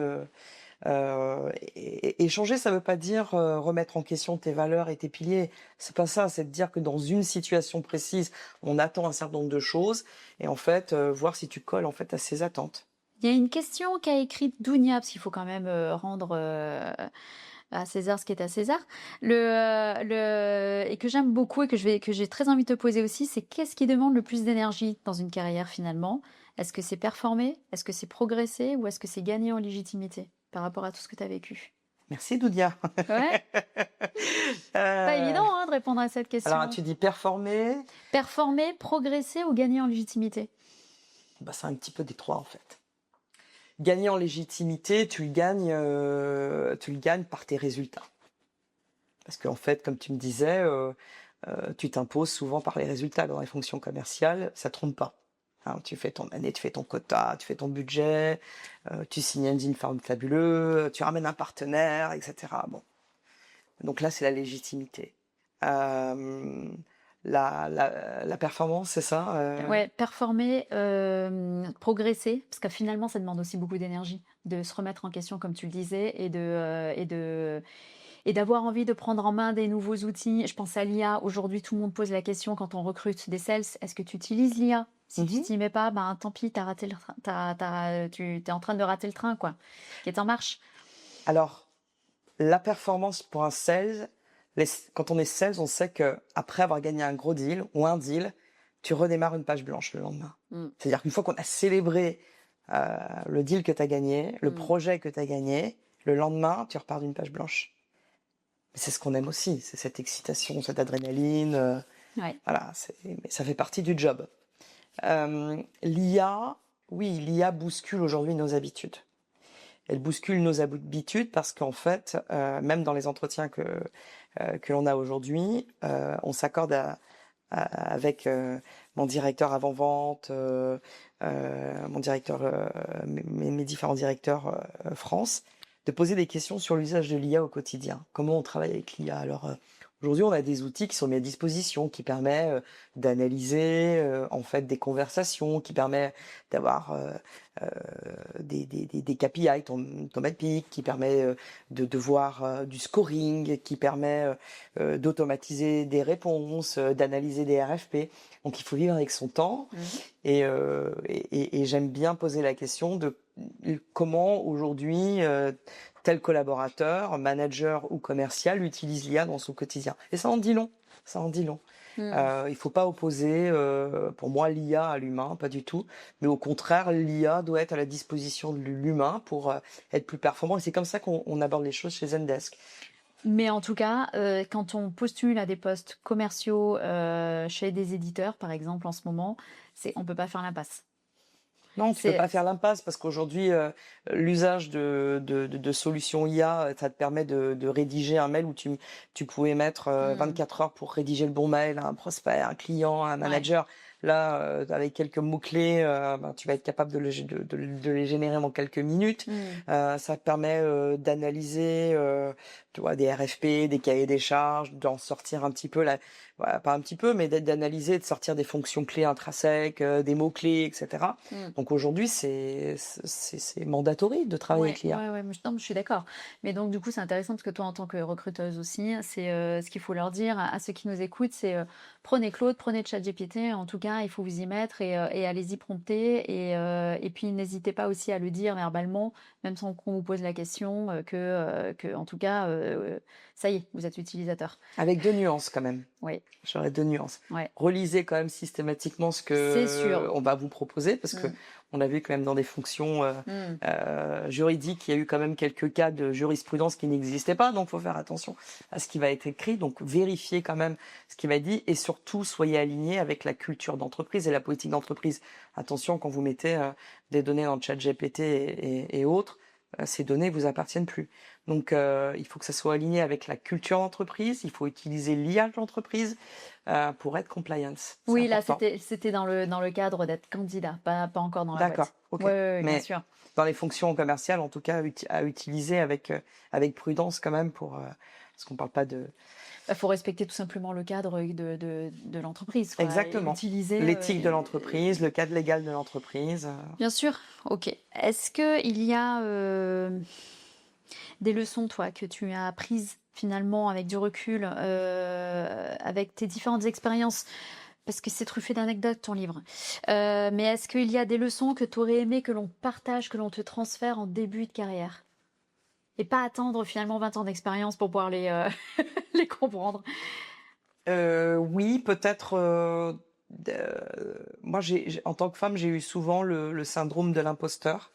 Speaker 1: Et changer, ça veut pas dire remettre en question tes valeurs et tes piliers. C'est pas ça, c'est de dire que dans une situation précise, on attend un certain nombre de choses et en fait, voir si tu colles en fait à ces attentes.
Speaker 2: Il y a une question qu'a écrite Dounia, parce qu'il faut quand même rendre à César ce qui est à César, et que j'aime beaucoup et que j'ai très envie de te poser aussi, c'est qu'est-ce qui demande le plus d'énergie dans une carrière finalement? Est-ce que c'est performer? Est-ce que c'est progresser? Ou est-ce que c'est gagner en légitimité par rapport à tout ce que tu as vécu?
Speaker 1: Merci Doudia.
Speaker 2: Ouais. Pas évident de répondre à cette question.
Speaker 1: Alors tu dis performer?
Speaker 2: Performer, progresser ou gagner en légitimité?
Speaker 1: C'est un petit peu des trois en fait. Gagner en légitimité, tu le gagnes par tes résultats. Parce qu'en fait, comme tu me disais, tu t'imposes souvent par les résultats. Dans les fonctions commerciales, ça ne trompe pas. Hein, tu fais ton année, tu fais ton quota, tu fais ton budget, tu signes un deal fabuleux, tu ramènes un partenaire, etc. Bon. Donc là, c'est la légitimité. La performance, c'est ça
Speaker 2: Ouais, performer, progresser, parce que finalement, ça demande aussi beaucoup d'énergie, de se remettre en question, comme tu le disais, et d'avoir envie de prendre en main des nouveaux outils. Je pense à l'IA. Aujourd'hui, tout le monde pose la question quand on recrute des sales, est-ce que tu utilises l'IA? Si tu t'y mets pas, tant pis, t'as raté le train, tu es en train de rater le train, quoi, qui est en marche.
Speaker 1: Alors, la performance pour un sales, quand on est sales, on sait que après avoir gagné un gros deal ou un deal, tu redémarres une page blanche le lendemain. C'est-à-dire qu'une fois qu'on a célébré le deal que tu as gagné, le projet que tu as gagné, le lendemain, tu repars d'une page blanche. Mais c'est ce qu'on aime aussi, c'est cette excitation, cette adrénaline.
Speaker 2: Ouais.
Speaker 1: Voilà, mais ça fait partie du job. L'IA, oui, l'IA bouscule aujourd'hui nos habitudes. Elle bouscule nos habitudes parce qu'en fait, même dans les entretiens que l'on a aujourd'hui, on s'accorde avec mon directeur avant-vente, mon directeur, mes différents directeurs France, de poser des questions sur l'usage de l'IA au quotidien. Comment on travaille avec l'IA? Alors, aujourd'hui, on a des outils qui sont mis à disposition, qui permettent d'analyser en fait des conversations, qui permet d'avoir des KPI automatiques, qui permet de voir du scoring, qui permet d'automatiser des réponses, d'analyser des RFP. Donc il faut vivre avec son temps. Et j'aime bien poser la question de comment aujourd'hui tel collaborateur, manager ou commercial utilise l'IA dans son quotidien. Et ça en dit long, ça en dit long. Il faut pas opposer, pour moi, l'IA à l'humain, pas du tout. Mais au contraire, l'IA doit être à la disposition de l'humain pour être plus performant. Et c'est comme ça qu'on aborde les choses chez Zendesk.
Speaker 2: Mais en tout cas, quand on postule à des postes commerciaux chez des éditeurs, par exemple, en ce moment, on peut pas faire l'impasse.
Speaker 1: Non, tu peux
Speaker 2: C'est
Speaker 1: pas faire l'impasse parce qu'aujourd'hui, l'usage de solutions IA, ça te permet de rédiger un mail où tu pouvais mettre 24 heures pour rédiger le bon mail à un prospect, à un client, à un
Speaker 2: ouais.
Speaker 1: manager. Là, avec quelques mots-clés, ben, tu vas être capable de les générer en quelques minutes. Ça te permet d'analyser tu vois, des RFP, des cahiers des charges, d'en sortir un petit peu, voilà, pas un petit peu, mais d'analyser, de sortir des fonctions clés intrinsèques, des mots-clés, etc. Donc aujourd'hui, c'est mandatory de travailler avec l'IA.
Speaker 2: Ouais, non, mais je suis d'accord. Mais donc, du coup, c'est intéressant parce que toi, en tant que recruteuse aussi, c'est ce qu'il faut leur dire à ceux qui nous écoutent, c'est prenez Claude, prenez ChatGPT. En tout cas, il faut vous y mettre et allez-y prompter. Et puis, n'hésitez pas aussi à le dire verbalement, même sans qu'on vous pose la question, que en tout cas, ça y est, vous êtes utilisateur.
Speaker 1: Avec 2 nuances quand même.
Speaker 2: Oui,
Speaker 1: J'aurais 2 nuances.
Speaker 2: ouais,
Speaker 1: Relisez quand même systématiquement ce
Speaker 2: c'est sûr.
Speaker 1: on va vous proposer parce que on a vu quand même dans des fonctions juridiques, il y a eu quand même quelques cas de jurisprudence qui n'existaient pas, donc faut faire attention à ce qui va être écrit. Donc vérifiez quand même ce qui va être dit et surtout soyez alignés avec la culture d'entreprise et la politique d'entreprise. Attention quand vous mettez des données dans le chat GPT et autres, ces données vous appartiennent plus. Donc il faut que ça soit aligné avec la culture d'entreprise, il faut utiliser l'IA de l'entreprise pour être compliance. C'est
Speaker 2: Oui, là,
Speaker 1: important.
Speaker 2: c'était dans le cadre d'être candidat, pas encore dans la
Speaker 1: D'accord,
Speaker 2: boîte.
Speaker 1: ok.
Speaker 2: Ouais, bien
Speaker 1: Mais
Speaker 2: sûr.
Speaker 1: dans les fonctions commerciales, en tout cas, à utiliser avec prudence quand même parce qu'on parle pas de...
Speaker 2: Il faut respecter tout simplement le cadre de l'entreprise, quoi. Et
Speaker 1: Exactement.
Speaker 2: utiliser.
Speaker 1: L'éthique de l'entreprise, le cadre légal de l'entreprise.
Speaker 2: Bien sûr, ok. Est-ce qu'il y a des leçons, toi, que tu as apprises finalement avec du recul, avec tes différentes expériences? Parce que c'est truffé d'anecdotes, ton livre. Mais est-ce qu'il y a des leçons que tu aurais aimé que l'on partage, que l'on te transfère en début de carrière? Et pas attendre finalement 20 ans d'expérience pour pouvoir les comprendre.
Speaker 1: Oui, peut-être... moi, en tant que femme, j'ai eu souvent le syndrome de l'imposteur.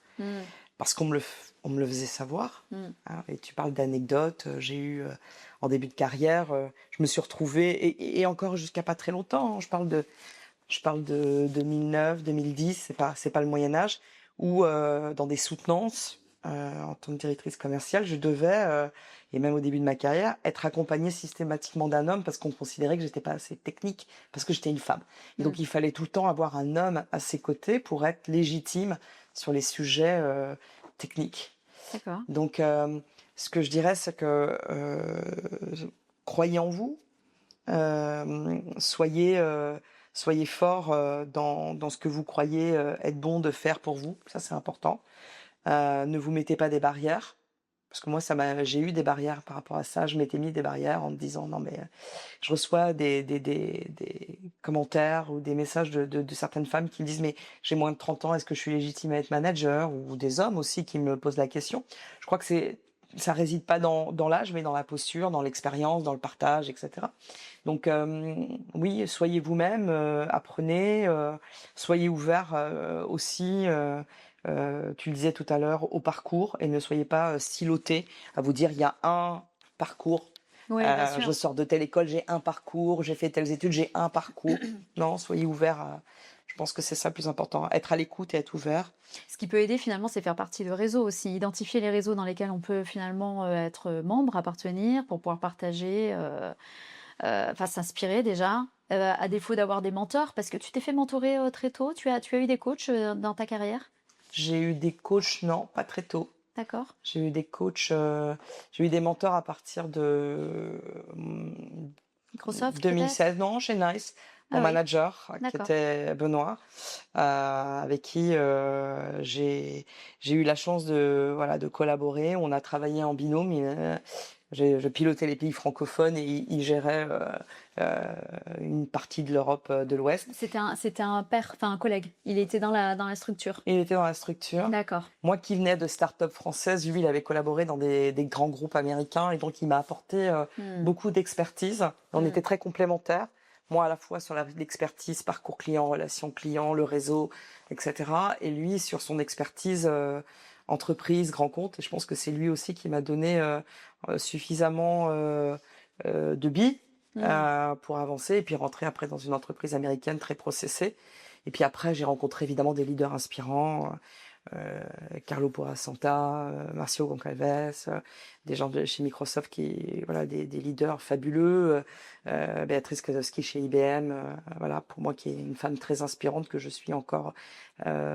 Speaker 1: Parce on me le faisait savoir. Hein, et tu parles d'anecdotes. J'ai eu, en début de carrière, je me suis retrouvée, et encore jusqu'à pas très longtemps, hein, je parle de 2009, 2010, c'est pas le Moyen-Âge, où dans des soutenances, en tant que directrice commerciale, je devais, et même au début de ma carrière, être accompagnée systématiquement d'un homme parce qu'on considérait que j'étais pas assez technique, parce que j'étais une femme. Et donc il fallait tout le temps avoir un homme à ses côtés pour être légitime sur les sujets techniques.
Speaker 2: D'accord.
Speaker 1: Donc ce que je dirais, c'est que croyez en vous, soyez fort dans ce que vous croyez être bon de faire pour vous, ça c'est important. Ne vous mettez pas des barrières, parce que moi j'ai eu des barrières par rapport à ça, je m'étais mis des barrières en me disant non mais je reçois des commentaires ou des messages de certaines femmes qui me disent mais j'ai moins de 30 ans, est-ce que je suis légitime à être manager, ou des hommes aussi qui me posent la question. Je crois que ça réside pas dans l'âge, mais dans la posture, dans l'expérience, dans le partage, etc. Donc oui, soyez vous-même, apprenez, soyez ouverts aussi, tu le disais tout à l'heure, au parcours, et ne soyez pas silotés à vous dire il y a un parcours.
Speaker 2: Oui, bien sûr.
Speaker 1: Je sors de telle école, j'ai un parcours, j'ai fait telles études, j'ai un parcours. Non, soyez ouverts. Je pense que c'est ça le plus important, être à l'écoute et être ouvert.
Speaker 2: Ce qui peut aider finalement, c'est faire partie de réseaux aussi, identifier les réseaux dans lesquels on peut finalement être membre, appartenir, pour pouvoir partager, enfin s'inspirer déjà, à défaut d'avoir des mentors, parce que tu t'es fait mentorer très tôt, tu as eu des coachs dans ta carrière?
Speaker 1: J'ai eu des coachs, non, pas très tôt.
Speaker 2: D'accord.
Speaker 1: J'ai eu des coachs, j'ai eu des mentors à partir de
Speaker 2: Microsoft
Speaker 1: 2016, non, chez Nice. Mon
Speaker 2: Ah oui,
Speaker 1: manager, qui
Speaker 2: d'accord.
Speaker 1: était Benoît, avec qui j'ai eu la chance de collaborer. On a travaillé en binôme. Je pilotais les pays francophones et il gérait une partie de l'Europe de l'Ouest.
Speaker 2: C'était un père, enfin un collègue. Il était dans la structure.
Speaker 1: Il était dans la structure.
Speaker 2: D'accord.
Speaker 1: Moi qui venais de start-up françaises, lui, il avait collaboré dans des grands groupes américains et donc il m'a apporté beaucoup d'expertise. On était très complémentaires. Moi, à la fois sur l'expertise, parcours client, relations clients, le réseau, etc. Et lui, sur son expertise entreprise, grand compte. Et je pense que c'est lui aussi qui m'a donné suffisamment de billes pour avancer et puis rentrer après dans une entreprise américaine très processée. Et puis après, j'ai rencontré évidemment des leaders inspirants. Carlo Porasanta, Marcio Goncalves, des gens de chez Microsoft voilà, des leaders fabuleux, Béatrice Kozowski chez IBM, voilà, pour moi qui est une femme très inspirante que je suis encore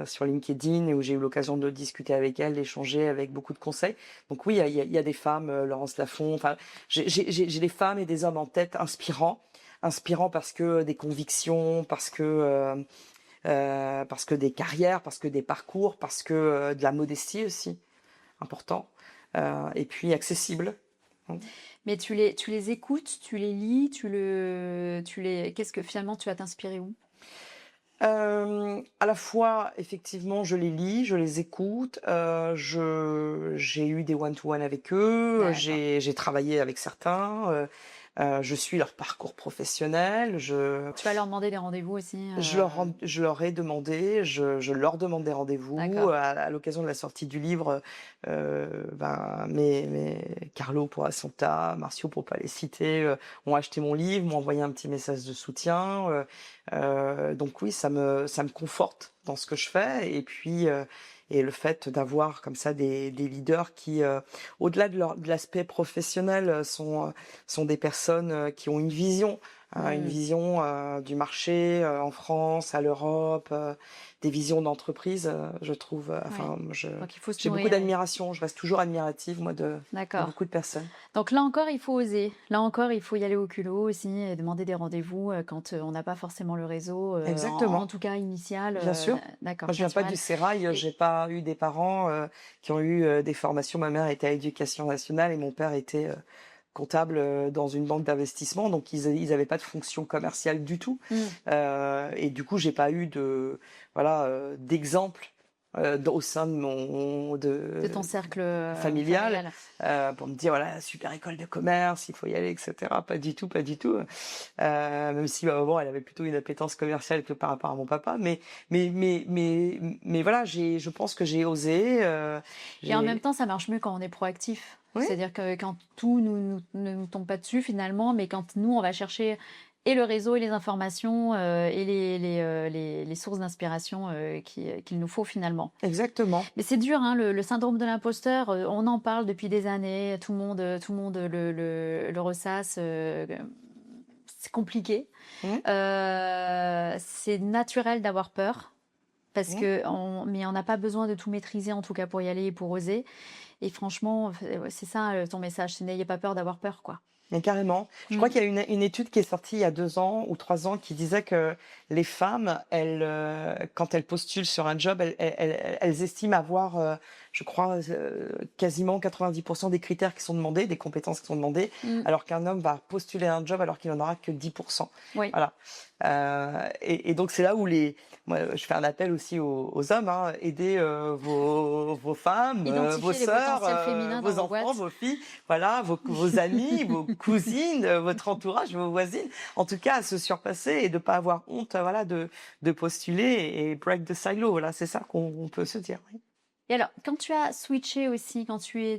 Speaker 1: sur LinkedIn et où j'ai eu l'occasion de discuter avec elle, d'échanger avec beaucoup de conseils. Donc oui, il y a des femmes, Laurence Lafont, enfin, j'ai des femmes et des hommes en tête inspirants parce que des convictions, parce que des carrières, parce que des parcours, parce que de la modestie aussi, important, et puis accessible.
Speaker 2: Mais tu les écoutes, tu les lis, qu'est-ce que finalement tu vas t'inspirer où?
Speaker 1: À la fois, effectivement, je les lis, je les écoute, j'ai eu des one-to-one avec eux, j'ai travaillé avec certains, je suis leur parcours professionnel,
Speaker 2: Tu vas leur demander des rendez-vous aussi
Speaker 1: je leur ai demandé, je leur demande des rendez-vous à l'occasion de la sortie du livre. Carlo pour Assunta, Marcio pour pas les citer, ont acheté mon livre, m'ont envoyé un petit message de soutien. Donc oui, ça me conforte dans ce que je fais. Et puis et le fait d'avoir comme ça des leaders qui, au-delà de l'aspect professionnel, sont des personnes qui ont une vision. Une vision du marché en France, à l'Europe, des visions d'entreprise, je trouve. J'ai beaucoup d'admiration. Je reste toujours admirative, moi, de beaucoup de personnes.
Speaker 2: Donc là encore, il faut oser. Là encore, il faut y aller au culot aussi et demander des rendez-vous quand on n'a pas forcément le réseau.
Speaker 1: Exactement.
Speaker 2: En tout cas, initial.
Speaker 1: Bien sûr.
Speaker 2: D'accord.
Speaker 1: Moi, je viens pas du sérail. J'ai pas eu des parents qui ont eu des formations. Ma mère était à Éducation nationale et mon père était comptable dans une banque d'investissement, donc ils avaient pas de fonction commerciale du tout. Et du coup, j'ai pas eu d'exemple au sein de
Speaker 2: ton cercle
Speaker 1: familial. Pour me dire voilà, super école de commerce, il faut y aller, etc. Pas du tout. Même si elle avait plutôt une appétence commerciale que par rapport à mon papa, mais voilà, je pense que j'ai osé.
Speaker 2: Et en même temps, ça marche mieux quand on est proactif. Oui. C'est-à-dire que quand tout ne nous tombe pas dessus finalement, mais quand nous, on va chercher et le réseau et les informations et les sources d'inspiration qu'il nous faut finalement.
Speaker 1: Exactement.
Speaker 2: Mais c'est dur, hein, le syndrome de l'imposteur, on en parle depuis des années, tout le monde le ressasse, c'est compliqué. C'est naturel d'avoir peur, mais on n'a pas besoin de tout maîtriser en tout cas pour y aller et pour oser. Et franchement, c'est ça ton message, c'est n'ayez pas peur d'avoir peur, quoi.
Speaker 1: Mais carrément. Je crois qu'il y a une étude qui est sortie il y a 2 ans ou 3 ans qui disait que les femmes, quand elles postulent sur un job, elles estiment avoir, je crois, quasiment 90% des critères qui sont demandés, des compétences qui sont demandées, alors qu'un homme va postuler un job alors qu'il n'en aura que 10%.
Speaker 2: Oui.
Speaker 1: Voilà. Et donc c'est là où moi, je fais un appel aussi aux hommes, hein, aidez vos femmes, vos sœurs, vos enfants, vos filles, voilà, vos amis, vos cousines, votre entourage, vos voisines, en tout cas à se surpasser et de pas avoir honte, voilà, de postuler et break the silo. Voilà, c'est ça qu'on peut se dire. Oui.
Speaker 2: Et alors, quand tu as switché aussi, quand t'es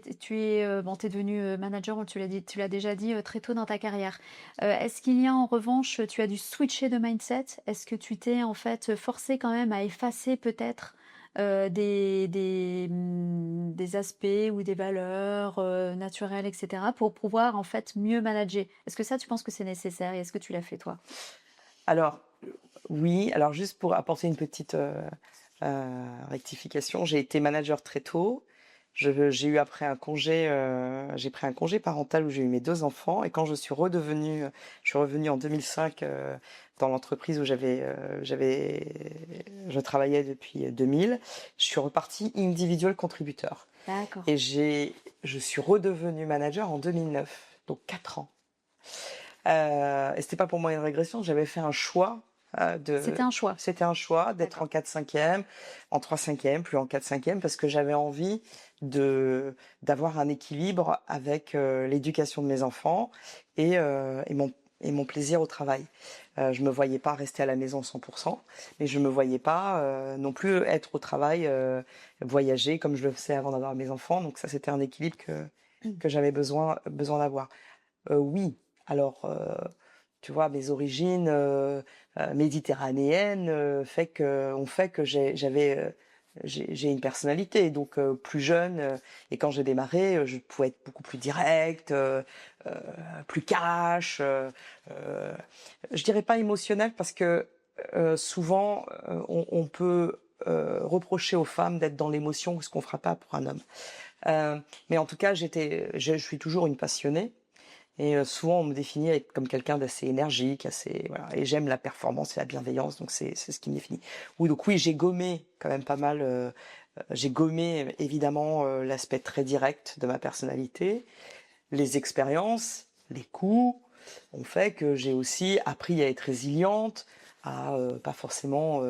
Speaker 2: devenu manager, tu l'as déjà dit très tôt dans ta carrière. Est-ce qu'il y a en revanche, tu as dû switcher de mindset? Est-ce que tu t'es en fait forcé quand même à effacer peut-être des aspects ou des valeurs naturelles, etc., pour pouvoir en fait mieux manager? Est-ce que ça, tu penses que c'est nécessaire et est-ce que tu l'as fait toi?
Speaker 1: Alors, oui. Alors, juste pour apporter une petite rectification, j'ai été manager très tôt. J'ai eu après un congé, j'ai pris un congé parental où j'ai eu mes 2 enfants et quand je suis revenue en 2005, dans l'entreprise où je travaillais depuis 2000, je suis repartie individual contributeur
Speaker 2: D'accord.
Speaker 1: et je suis redevenue manager en 2009, donc 4 ans. Et c'était pas pour moi une régression, j'avais fait un choix
Speaker 2: C'était un choix.
Speaker 1: c'était un choix d'être
Speaker 2: D'accord.
Speaker 1: en 4/5e, en 3/5e, plus en 4/5e, parce que j'avais envie d'avoir un équilibre avec l'éducation de mes enfants et mon plaisir au travail. Je me voyais pas rester à la maison 100%, mais je me voyais pas non plus être au travail, voyager comme je le faisais avant d'avoir mes enfants. Donc ça, c'était un équilibre que j'avais besoin d'avoir. Oui, alors, tu vois, mes origines, méditerranéennes, ont fait que j'ai une personnalité. Donc, plus jeune, et quand j'ai démarré, je pouvais être beaucoup plus directe, heu, plus cash, je dirais pas émotionnelle parce que, souvent, on peut, reprocher aux femmes d'être dans l'émotion, ce qu'on fera pas pour un homme. Mais en tout cas, je suis toujours une passionnée. Et souvent, on me définit comme quelqu'un d'assez énergique, assez voilà et j'aime la performance et la bienveillance, donc c'est ce qui me définit. Oui, donc oui, j'ai gommé quand même pas mal, j'ai gommé évidemment, l'aspect très direct de ma personnalité. Les expériences, les coups ont fait que j'ai aussi appris à être résiliente, à, pas forcément,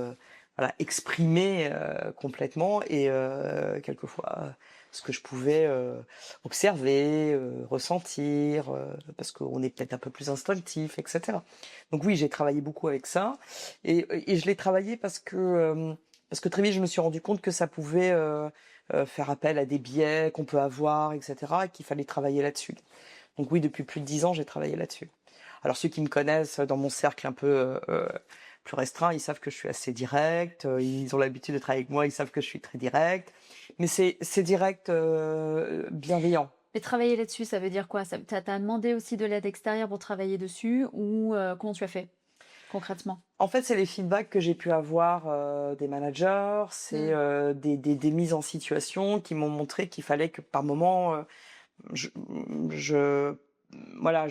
Speaker 1: voilà, exprimer, complètement et quelquefois, ce que je pouvais, observer, ressentir, parce qu'on est peut-être un peu plus instinctif et cetera. Donc oui, j'ai travaillé beaucoup avec ça et je l'ai travaillé parce que très vite je me suis rendu compte que ça pouvait, faire appel à des biais qu'on peut avoir et cetera et qu'il fallait travailler là-dessus. Donc oui, depuis plus de 10 ans, j'ai travaillé là-dessus. Alors ceux qui me connaissent dans mon cercle un peu plus restreint, ils savent que je suis assez direct. Ils ont l'habitude de travailler avec moi, ils savent que je suis très direct. Mais c'est direct, bienveillant.
Speaker 2: Mais travailler là-dessus, ça veut dire quoi? Ça t'as demandé aussi de l'aide extérieure pour travailler dessus ou comment tu as fait concrètement?
Speaker 1: En fait, c'est les feedbacks que j'ai pu avoir des managers, c'est
Speaker 2: Mmh.
Speaker 1: des mises en situation qui m'ont montré qu'il fallait que par moment, je, je voilà,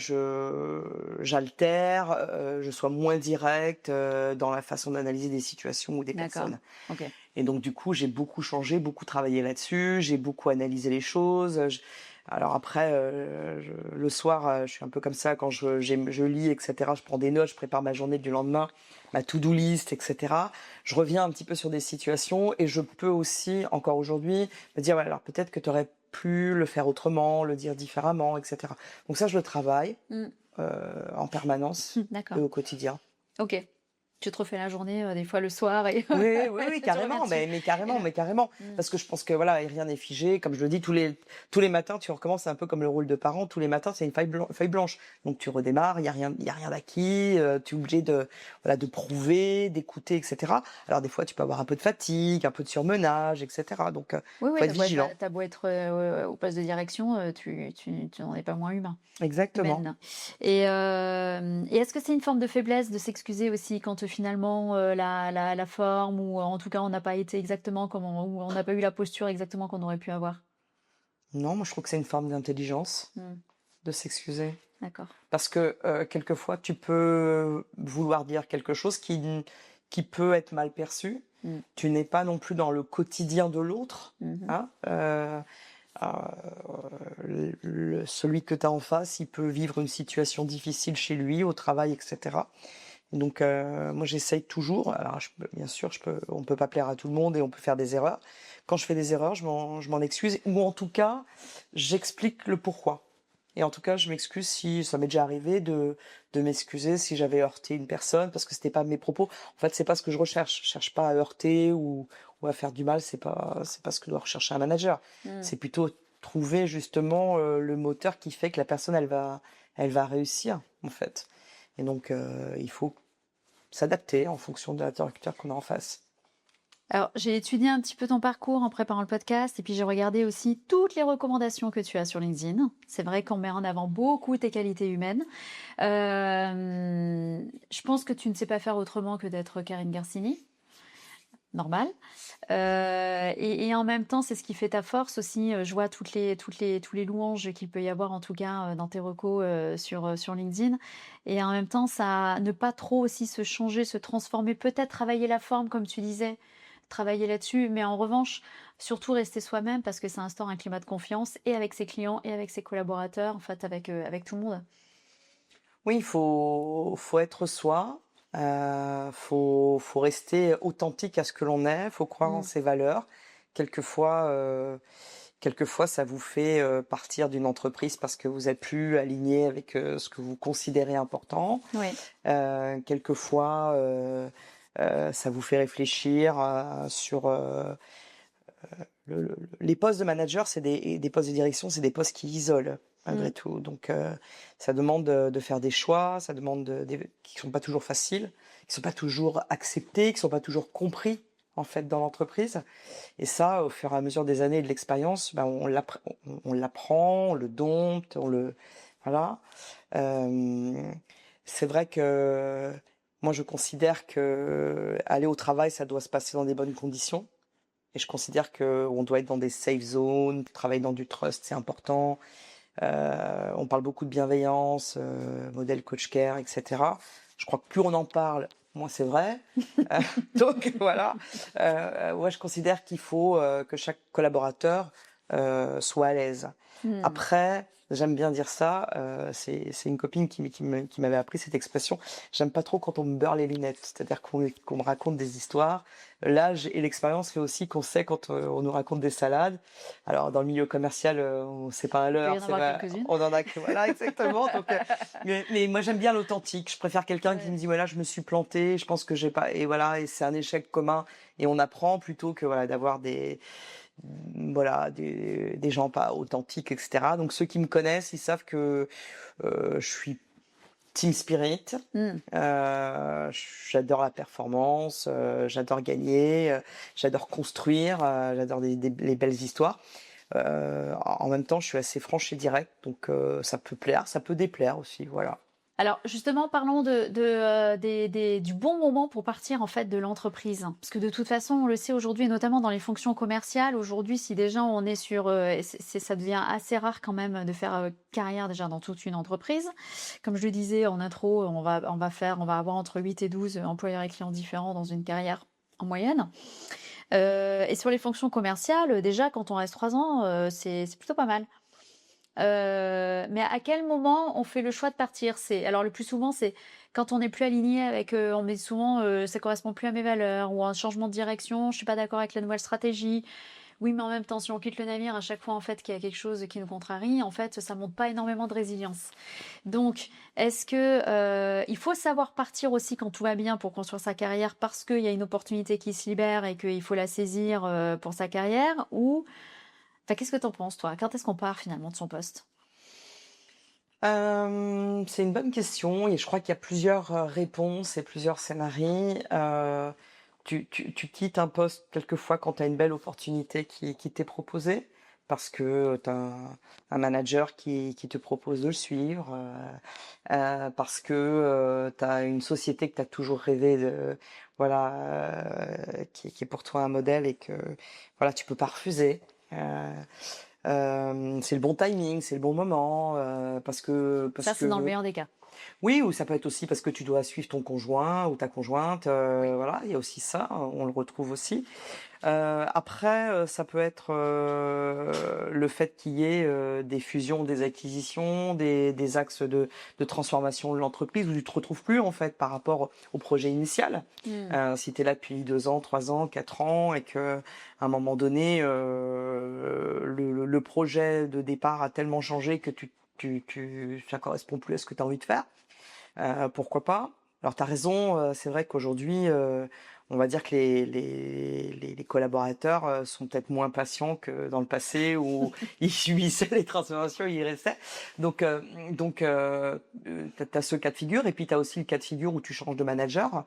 Speaker 1: j'altère, je sois moins direct dans la façon d'analyser des situations ou des
Speaker 2: D'accord.
Speaker 1: personnes.
Speaker 2: OK.
Speaker 1: Et donc du coup, j'ai beaucoup changé, beaucoup travaillé là-dessus, j'ai beaucoup analysé les choses. Alors après, le soir, je suis un peu comme ça quand je lis, etc. Je prends des notes, je prépare ma journée du lendemain, ma to-do list, etc. Je reviens un petit peu sur des situations et je peux aussi, encore aujourd'hui, me dire, ouais, alors peut-être que tu aurais pu le faire autrement, le dire différemment, etc. Donc ça, je le travaille
Speaker 2: Mmh.
Speaker 1: en permanence et
Speaker 2: D'accord.
Speaker 1: au quotidien.
Speaker 2: OK. Tu te refais la journée, des fois le soir et
Speaker 1: Oui, oui, oui,
Speaker 2: tu reviens
Speaker 1: carrément,
Speaker 2: dessus
Speaker 1: mais
Speaker 2: et
Speaker 1: carrément,
Speaker 2: là
Speaker 1: mais carrément.
Speaker 2: mmh.
Speaker 1: Parce que je pense que voilà, rien n'est figé. Comme je le dis, tous les matins, tu recommences, c'est un peu comme le rôle de parent. Tous les matins, c'est une feuille blanche. Donc tu redémarres, il y a rien d'acquis. Tu es obligé voilà, de prouver, d'écouter, etc. Alors des fois, tu peux avoir un peu de fatigue, un peu de surmenage, etc. Donc,
Speaker 2: Oui, oui,
Speaker 1: faut être vigilant.
Speaker 2: tu beau être, au poste de direction, tu n'en es pas moins humain.
Speaker 1: Exactement.
Speaker 2: Humaine. Et est-ce que c'est une forme de faiblesse de s'excuser aussi quand finalement la forme ou en tout cas on n'a pas été exactement comme ou on n'a pas eu la posture exactement qu'on aurait pu avoir?
Speaker 1: Non, moi je trouve que c'est une forme d'intelligence
Speaker 2: Hmm,
Speaker 1: de s'excuser.
Speaker 2: d'accord.
Speaker 1: Parce que quelquefois, tu peux vouloir dire quelque chose qui peut être mal perçu.
Speaker 2: Hmm,
Speaker 1: Tu n'es pas non plus dans le quotidien de l'autre.
Speaker 2: mhm,
Speaker 1: Hein, euh, celui que tu as en face, il peut vivre une situation difficile chez lui, au travail, etc. Et donc, moi, j'essaye toujours. Alors, bien sûr, on peut pas plaire à tout le monde et on peut faire des erreurs. Quand je fais des erreurs, je m'en excuse. Ou en tout cas, j'explique le pourquoi. Et en tout cas, je m'excuse si ça m'est déjà arrivé de m'excuser si j'avais heurté une personne parce que c'était pas mes propos. En fait, c'est pas ce que je recherche. Je cherche pas à heurter ou à faire du mal. C'est pas ce que doit rechercher un manager.
Speaker 2: hmm.
Speaker 1: C'est plutôt trouver justement le moteur qui fait que la personne, elle va réussir, en fait. Et donc, il faut s'adapter en fonction de l'interlocuteur qu'on a en face.
Speaker 2: Alors, j'ai étudié un petit peu ton parcours en préparant le podcast et puis j'ai regardé aussi toutes les recommandations que tu as sur LinkedIn. C'est vrai qu'on met en avant beaucoup tes qualités humaines. Je pense que tu ne sais pas faire autrement que d'être Karine Garcini. normal. Et en même temps, c'est ce qui fait ta force aussi. Je vois tous les louanges qu'il peut y avoir, en tout cas, dans tes recos sur LinkedIn. Et en même temps, ça, ne pas trop aussi se changer, se transformer, peut-être travailler la forme, comme tu disais, travailler là-dessus. Mais en revanche, surtout rester soi-même parce que ça instaure un climat de confiance et avec ses clients et avec ses collaborateurs, en fait, avec tout le monde.
Speaker 1: Oui, faut être soi, faut rester authentique à ce que l'on est, faut croire en
Speaker 2: Mm.
Speaker 1: ses valeurs. Quelquefois, quelquefois ça vous fait partir d'une entreprise parce que vous êtes plus aligné avec ce que vous considérez important.
Speaker 2: Oui.
Speaker 1: Quelquefois, ça vous fait réfléchir sur les postes de manager, c'est des postes de direction, c'est des postes qui isolent malgré
Speaker 2: Mm.
Speaker 1: tout. Donc, ça demande de faire des choix, ça demande qui sont pas toujours faciles, qui sont pas toujours acceptés, qui sont pas toujours compris en fait dans l'entreprise. Et ça, au fur et à mesure des années et de l'expérience, ben, on l'apprend, on le dompte, voilà. Euh, c'est vrai que moi, je considère que aller au travail, ça doit se passer dans des bonnes conditions. Et je considère qu'on doit être dans des safe zones, travailler dans du trust, c'est important. On parle beaucoup de bienveillance, modèle coach care, etc. Je crois que plus on en parle, moins c'est vrai. Euh, donc voilà. Ouais, je considère qu'il faut que chaque collaborateur soit à l'aise.
Speaker 2: Mm.
Speaker 1: Après, j'aime bien dire ça. C'est une copine qui m'avait appris cette expression. J'aime pas trop quand on me beurre les lunettes, c'est-à-dire qu'on me raconte des histoires. L'âge et l'expérience fait aussi qu'on sait quand on nous raconte des salades. Alors dans le milieu commercial, c'est pas un
Speaker 2: Il va y
Speaker 1: leurre,
Speaker 2: en
Speaker 1: c'est
Speaker 2: avoir
Speaker 1: vrai.
Speaker 2: quelques-unes.
Speaker 1: On en a que voilà exactement. Donc, mais moi j'aime bien l'authentique. Je préfère quelqu'un qui
Speaker 2: Ouais.
Speaker 1: me dit voilà je me suis planté, je pense que j'ai pas et voilà et c'est un échec commun et on apprend plutôt que voilà d'avoir voilà des gens pas authentiques etc. Donc ceux qui me connaissent ils savent que je suis team spirit.
Speaker 2: Mm.
Speaker 1: J'adore la performance, j'adore gagner, j'adore construire, j'adore les belles histoires. En même temps, je suis assez franche et direct, donc ça peut plaire, ça peut déplaire aussi, voilà.
Speaker 2: Alors justement, parlons du bon moment pour partir en fait de l'entreprise. Parce que de toute façon, on le sait aujourd'hui, et notamment dans les fonctions commerciales, aujourd'hui, si déjà on est sur, et ça devient assez rare quand même de faire carrière déjà dans toute une entreprise. Comme je le disais en intro, on va avoir entre 8 et 12 employeurs et clients différents dans une carrière en moyenne. Et sur les fonctions commerciales, déjà quand on reste 3 ans, c'est plutôt pas mal. Mais à quel moment on fait le choix de partir? Alors le plus souvent, c'est quand on n'est plus aligné avec, on me dit souvent, ça correspond plus à mes valeurs, ou un changement de direction, je suis pas d'accord avec la nouvelle stratégie. Oui, mais en même temps, si on quitte le navire à chaque fois en fait qu'il y a quelque chose qui nous contrarie, en fait, ça montre pas énormément de résilience. Donc, est-ce que il faut savoir partir aussi quand tout va bien pour construire sa carrière parce qu'il y a une opportunité qui se libère et qu'il faut la saisir pour sa carrière, ou enfin, qu'est-ce que t'en penses toi? Quand est-ce qu'on part finalement de son poste?
Speaker 1: C'est une bonne question et je crois qu'il y a plusieurs réponses et plusieurs scénarios. Tu quittes un poste quelquefois quand tu as une belle opportunité qui t'est proposée parce que tu as un manager qui te propose de le suivre, parce que tu as une société que tu as toujours rêvé de, voilà, qui est pour toi un modèle et que voilà, tu peux pas refuser. C'est le bon timing, c'est le bon moment, parce
Speaker 2: Ça, c'est dans le
Speaker 1: que
Speaker 2: meilleur des cas.
Speaker 1: oui, ou ça peut être aussi parce que tu dois suivre ton conjoint ou ta conjointe, voilà, il y a aussi ça, on le retrouve aussi. Après, ça peut être le fait qu'il y ait des fusions, des acquisitions, des axes de transformation de l'entreprise où tu te retrouves plus en fait par rapport au projet initial.
Speaker 2: Hmm.
Speaker 1: Si tu es là depuis 2 ans, 3 ans, 4 ans et que à un moment donné, le projet de départ a tellement changé que ça correspond plus à ce que tu as envie de faire. Pourquoi pas? Alors, tu as raison, c'est vrai qu'aujourd'hui, on va dire que les collaborateurs sont peut-être moins patients que dans le passé où ils subissaient les transformations, ils y restaient. Donc, tu as ce cas de figure et puis tu as aussi le cas de figure où tu changes de manager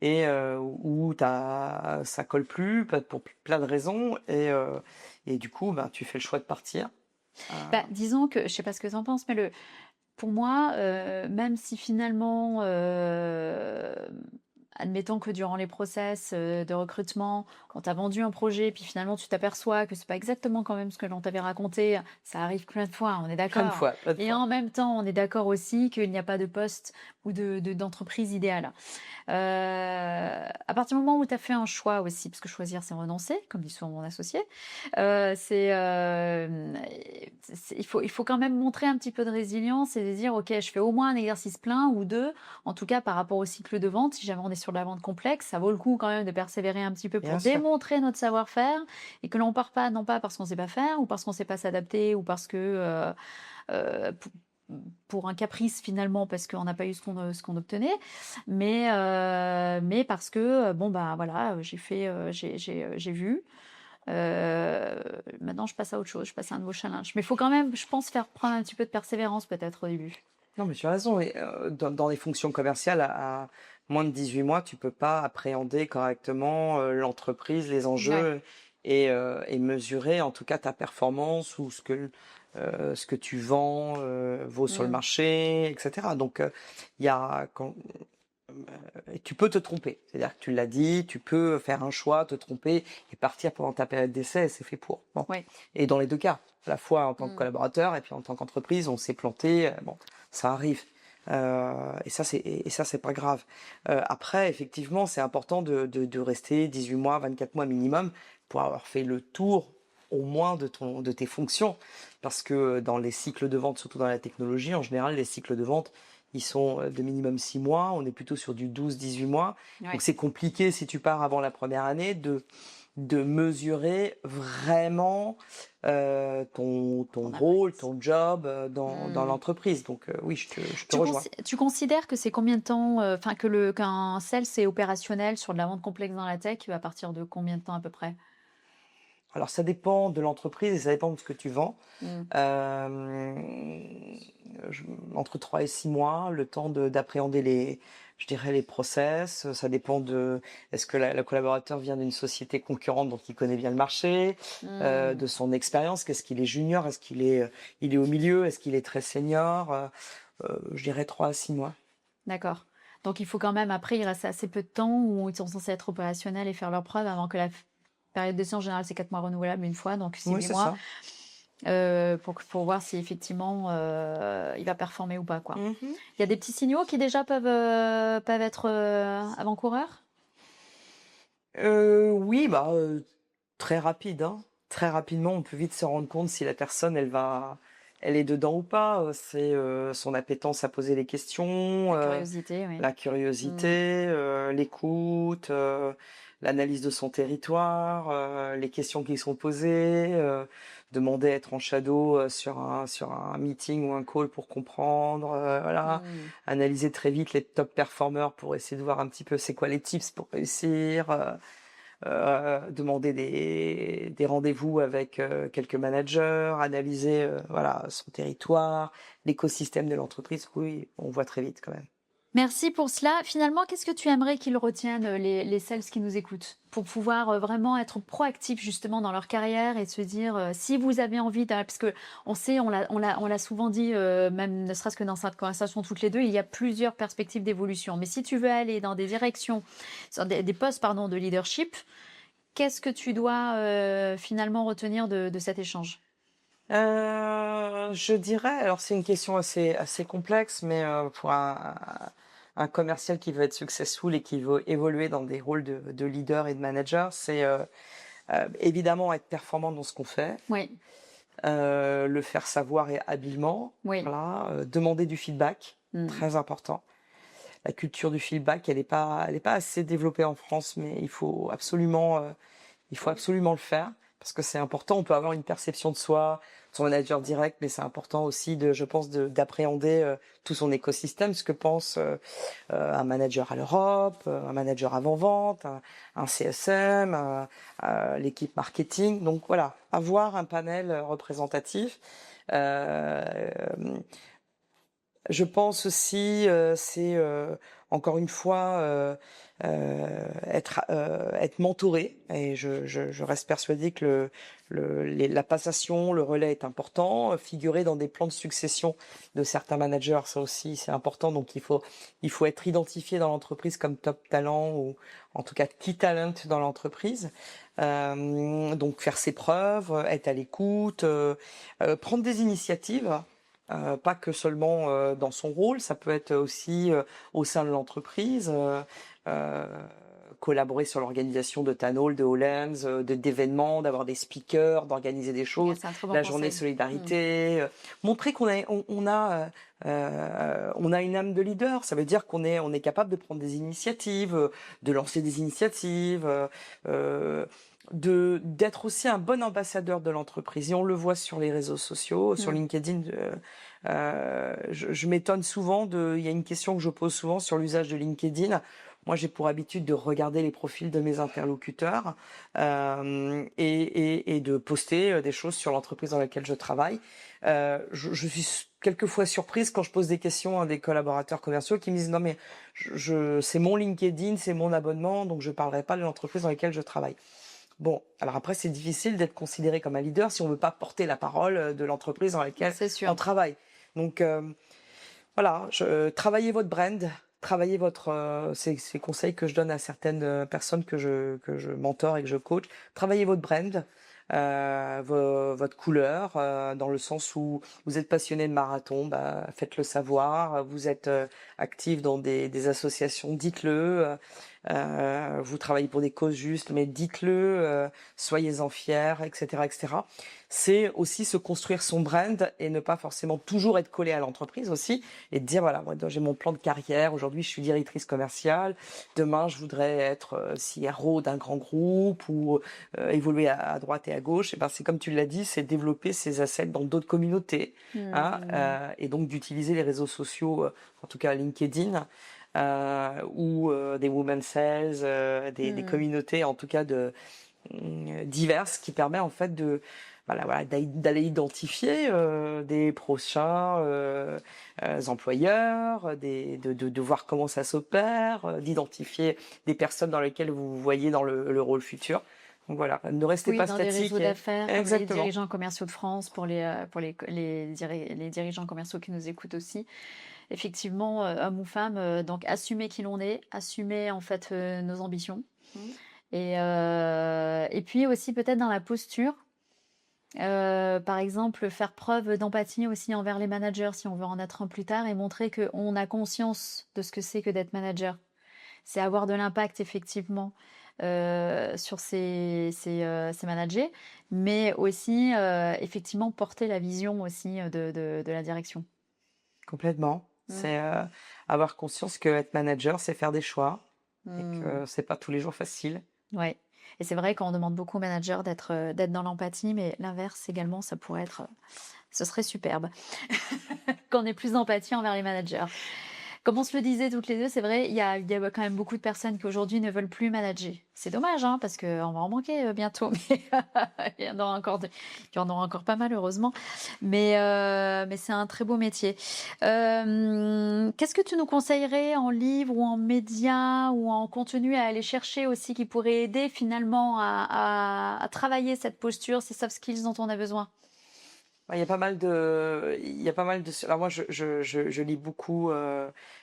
Speaker 1: et où ça colle plus pour plein de raisons et du coup, ben, tu fais le choix de partir. Euh,
Speaker 2: Bah, disons que, je sais pas ce que tu en penses, mais pour moi, même si finalement, admettons que durant les process de recrutement, on t'a vendu un projet, puis finalement tu t'aperçois que c'est pas exactement quand même ce que l'on t'avait raconté, ça arrive plein de fois, on est
Speaker 1: Plein de
Speaker 2: d'accord.
Speaker 1: fois, plein de
Speaker 2: Et
Speaker 1: fois.
Speaker 2: en même temps, on est d'accord aussi qu'il n'y a pas de poste ou d'entreprise idéale. À partir du moment où tu as fait un choix aussi, parce que choisir, c'est renoncer, comme dit souvent mon associé, il faut quand même montrer un petit peu de résilience et de dire, OK, je fais au moins un exercice plein ou deux, en tout cas par rapport au cycle de vente. Si jamais on est sur de la vente complexe, ça vaut le coup quand même de persévérer un petit peu pour
Speaker 1: Bien sûr.
Speaker 2: démontrer notre savoir-faire et que l'on part pas, non pas parce qu'on sait pas faire ou parce qu'on sait pas s'adapter ou parce que pour un caprice finalement parce qu'on n'a pas eu ce qu'on obtenait, mais parce que bon bah voilà, j'ai fait, j'ai vu. Euh, Maintenant, je passe à autre chose, je passe à un nouveau challenge. Mais il faut quand même, je pense, faire prendre un petit peu de persévérance peut-être au début.
Speaker 1: Non, mais tu as raison. Et, dans les fonctions commerciales, à moins de 18 mois, tu peux pas appréhender correctement l'entreprise, les
Speaker 2: Ouais.
Speaker 1: enjeux et mesurer en tout cas ta performance ou ce que tu vends vaut sur le
Speaker 2: Mm.
Speaker 1: marché, etc. Donc, il y a et tu peux te tromper. C'est-à-dire que tu l'as dit, tu peux faire un choix, te tromper et partir pendant ta période d'essai, et c'est fait pour. Bon.
Speaker 2: Ouais.
Speaker 1: Et dans les deux cas, à la fois en tant que
Speaker 2: Mm.
Speaker 1: collaborateur et puis en tant qu'entreprise, on s'est planté. Bon, ça arrive. Et ça, c'est pas grave. Après, effectivement, c'est important de rester 18 mois, 24 mois minimum pour avoir fait le tour au moins de tes fonctions. Parce que dans les cycles de vente, surtout dans la technologie, en général, les cycles de vente, ils sont de minimum 6 mois. On est plutôt sur du 12-18 mois.
Speaker 2: Ouais.
Speaker 1: Donc c'est compliqué si tu pars avant la première année de mesurer vraiment ton rôle, ton job dans
Speaker 2: Mm.
Speaker 1: l'entreprise. Donc oui, je te rejoins.
Speaker 2: Tu considères que c'est combien de temps, enfin qu'un sales est opérationnel sur de la vente complexe dans la tech à partir de combien de temps à peu près?
Speaker 1: Alors ça dépend de l'entreprise et ça dépend de ce que tu vends.
Speaker 2: Mm.
Speaker 1: Euh, Entre 3 et 6 mois, le temps d'appréhender je dirais les process. Ça dépend est-ce que le collaborateur vient d'une société concurrente donc il connaît bien le marché,
Speaker 2: Mm.
Speaker 1: de son expérience, qu'est-ce qu'il est junior, est-ce il est au milieu, est-ce qu'il est très senior, je dirais 3 à 6 mois.
Speaker 2: D'accord. Donc il faut quand même, après, il reste assez peu de temps où ils sont censés être opérationnels et faire leurs preuves avant que la période d'essai, en général, c'est 4 mois renouvelables une fois, donc six
Speaker 1: Oui,
Speaker 2: huit
Speaker 1: c'est
Speaker 2: mois,
Speaker 1: ça.
Speaker 2: pour voir si effectivement il va performer ou pas, quoi.
Speaker 1: Mhm.
Speaker 2: Il y a des petits signaux qui déjà peuvent être avant-coureurs?
Speaker 1: Oui, bah, très rapide, hein. Très rapidement, on peut vite se rendre compte si la personne, elle est dedans ou pas. C'est son appétence à poser les questions,
Speaker 2: La curiosité, oui.
Speaker 1: la
Speaker 2: Mm.
Speaker 1: curiosité, l'écoute, l'analyse de son territoire, les questions qui sont posées, demander à être en shadow sur un meeting ou un call pour comprendre, voilà.
Speaker 2: Mm.
Speaker 1: Analyser très vite les top performers pour essayer de voir un petit peu c'est quoi les tips pour réussir. Demander des rendez-vous avec quelques managers, analyser voilà son territoire, l'écosystème de l'entreprise. Oui, on voit très vite quand même.
Speaker 2: Merci pour cela. Finalement, qu'est-ce que tu aimerais qu'ils retiennent, les sales qui nous écoutent, pour pouvoir vraiment être proactifs justement dans leur carrière et se dire, si vous avez envie, parce que on sait, on l'a souvent dit, même ne serait-ce que dans cette conversation toutes les deux, il y a plusieurs perspectives d'évolution. Mais si tu veux aller dans des directions, sur des postes, pardon, de leadership, qu'est-ce que tu dois finalement retenir de cet échange?
Speaker 1: Je dirais, alors c'est une question assez complexe, mais pour un commercial qui veut être successful et qui veut évoluer dans des rôles de leader et de manager, c'est évidemment être performant dans ce qu'on fait,
Speaker 2: Oui,
Speaker 1: le faire savoir et habilement,
Speaker 2: oui.
Speaker 1: voilà, demander du feedback,
Speaker 2: Mm.
Speaker 1: très important. La culture du feedback, elle est pas assez développée en France, mais il faut absolument le faire parce que c'est important. On peut avoir une perception de soi, de son manager direct, mais c'est important aussi je pense, d'appréhender tout son écosystème, ce que pense un manager à l'Europe, un manager avant-vente, un CSM, l'équipe marketing. Donc voilà, avoir un panel représentatif. Euh, Je pense aussi, c'est encore une fois être mentoré. Et je reste persuadée que la passation, le relais est important. Figurer dans des plans de succession de certains managers, ça aussi c'est important. Donc il faut être identifié dans l'entreprise comme top talent ou en tout cas key talent dans l'entreprise. Donc faire ses preuves, être à l'écoute, prendre des initiatives. Pas que seulement dans son rôle, ça peut être aussi au sein de l'entreprise, euh, collaborer sur l'organisation de town hall, de Hollands, d'événements, d'avoir des speakers, d'organiser des choses,
Speaker 2: C'est un très bon
Speaker 1: la journée
Speaker 2: conseil.
Speaker 1: solidarité, montrer qu'on a une âme de leader. Ça veut dire qu'on est capable de prendre des initiatives, de lancer des initiatives. D'être aussi un bon ambassadeur de l'entreprise. Et on le voit sur les réseaux sociaux, sur LinkedIn. Je m'étonne souvent il y a une question que je pose souvent sur l'usage de LinkedIn. Moi, j'ai pour habitude de regarder les profils de mes interlocuteurs et de poster des choses sur l'entreprise dans laquelle je travaille. Je suis quelquefois surprise quand je pose des questions à des collaborateurs commerciaux qui me disent non mais c'est mon LinkedIn, c'est mon abonnement, donc je parlerai pas de l'entreprise dans laquelle je travaille. Bon, alors après, c'est difficile d'être considéré comme un leader si on veut pas porter la parole de l'entreprise dans laquelle
Speaker 2: C'est sûr.
Speaker 1: on travaille. Donc, voilà, travaillez votre brand, travaillez c'est conseils que je donne à certaines personnes que je mentor et que je coach. Travaillez votre brand, votre couleur, dans le sens où vous êtes passionné de marathon, bah, faites-le savoir. Vous êtes actif dans des associations, dites-le. Vous travaillez pour des causes justes, mais dites-le, soyez-en fiers, etc., etc. C'est aussi se construire son brand et ne pas forcément toujours être collé à l'entreprise aussi et de dire voilà, moi j'ai mon plan de carrière. Aujourd'hui, je suis directrice commerciale. Demain, je voudrais être CRO d'un grand groupe ou évoluer à droite et à gauche. Et ben c'est comme tu l'as dit, c'est développer ses assets dans d'autres communautés, hein, et donc d'utiliser les réseaux sociaux, en tout cas LinkedIn. Ou des women sales, des communautés en tout cas diverses qui permet en fait d'aller identifier des prochains employeurs, de voir comment ça s'opère, d'identifier des personnes dans lesquelles vous vous voyez dans le rôle futur. Donc voilà, ne restez pas
Speaker 2: dans les
Speaker 1: statique.
Speaker 2: réseaux d'affaires, comme les
Speaker 1: Exactement.
Speaker 2: dirigeants commerciaux de France, pour les dirigeants commerciaux qui nous écoutent aussi. Effectivement, homme ou femme, donc assumer qui l'on est, assumer en fait nos ambitions. Et puis aussi peut-être dans la posture, par exemple, faire preuve d'empathie aussi envers les managers si on veut en être un plus tard et montrer qu'on a conscience de ce que c'est que d'être manager. C'est avoir de l'impact effectivement sur ces managers, mais aussi effectivement porter la vision aussi de la direction.
Speaker 1: Complètement. C'est avoir conscience que être manager, c'est faire des choix et que c'est pas tous les jours facile.
Speaker 2: Ouais. Et c'est vrai qu'on demande beaucoup aux managers d'être dans l'empathie, mais l'inverse également, ça pourrait être, ce serait superbe qu'on ait plus d'empathie envers les managers. Comme on se le disait toutes les deux, c'est vrai, il y a quand même beaucoup de personnes qui aujourd'hui ne veulent plus manager. C'est dommage, hein, parce qu'on va en manquer bientôt, mais il y en aura encore pas mal, heureusement. Mais c'est un très beau métier. Qu'est-ce que tu nous conseillerais en livre ou en médias ou en contenu à aller chercher aussi qui pourrait aider finalement à travailler cette posture, ces soft skills dont on a besoin?
Speaker 1: Il y a pas mal de, alors moi, je lis beaucoup,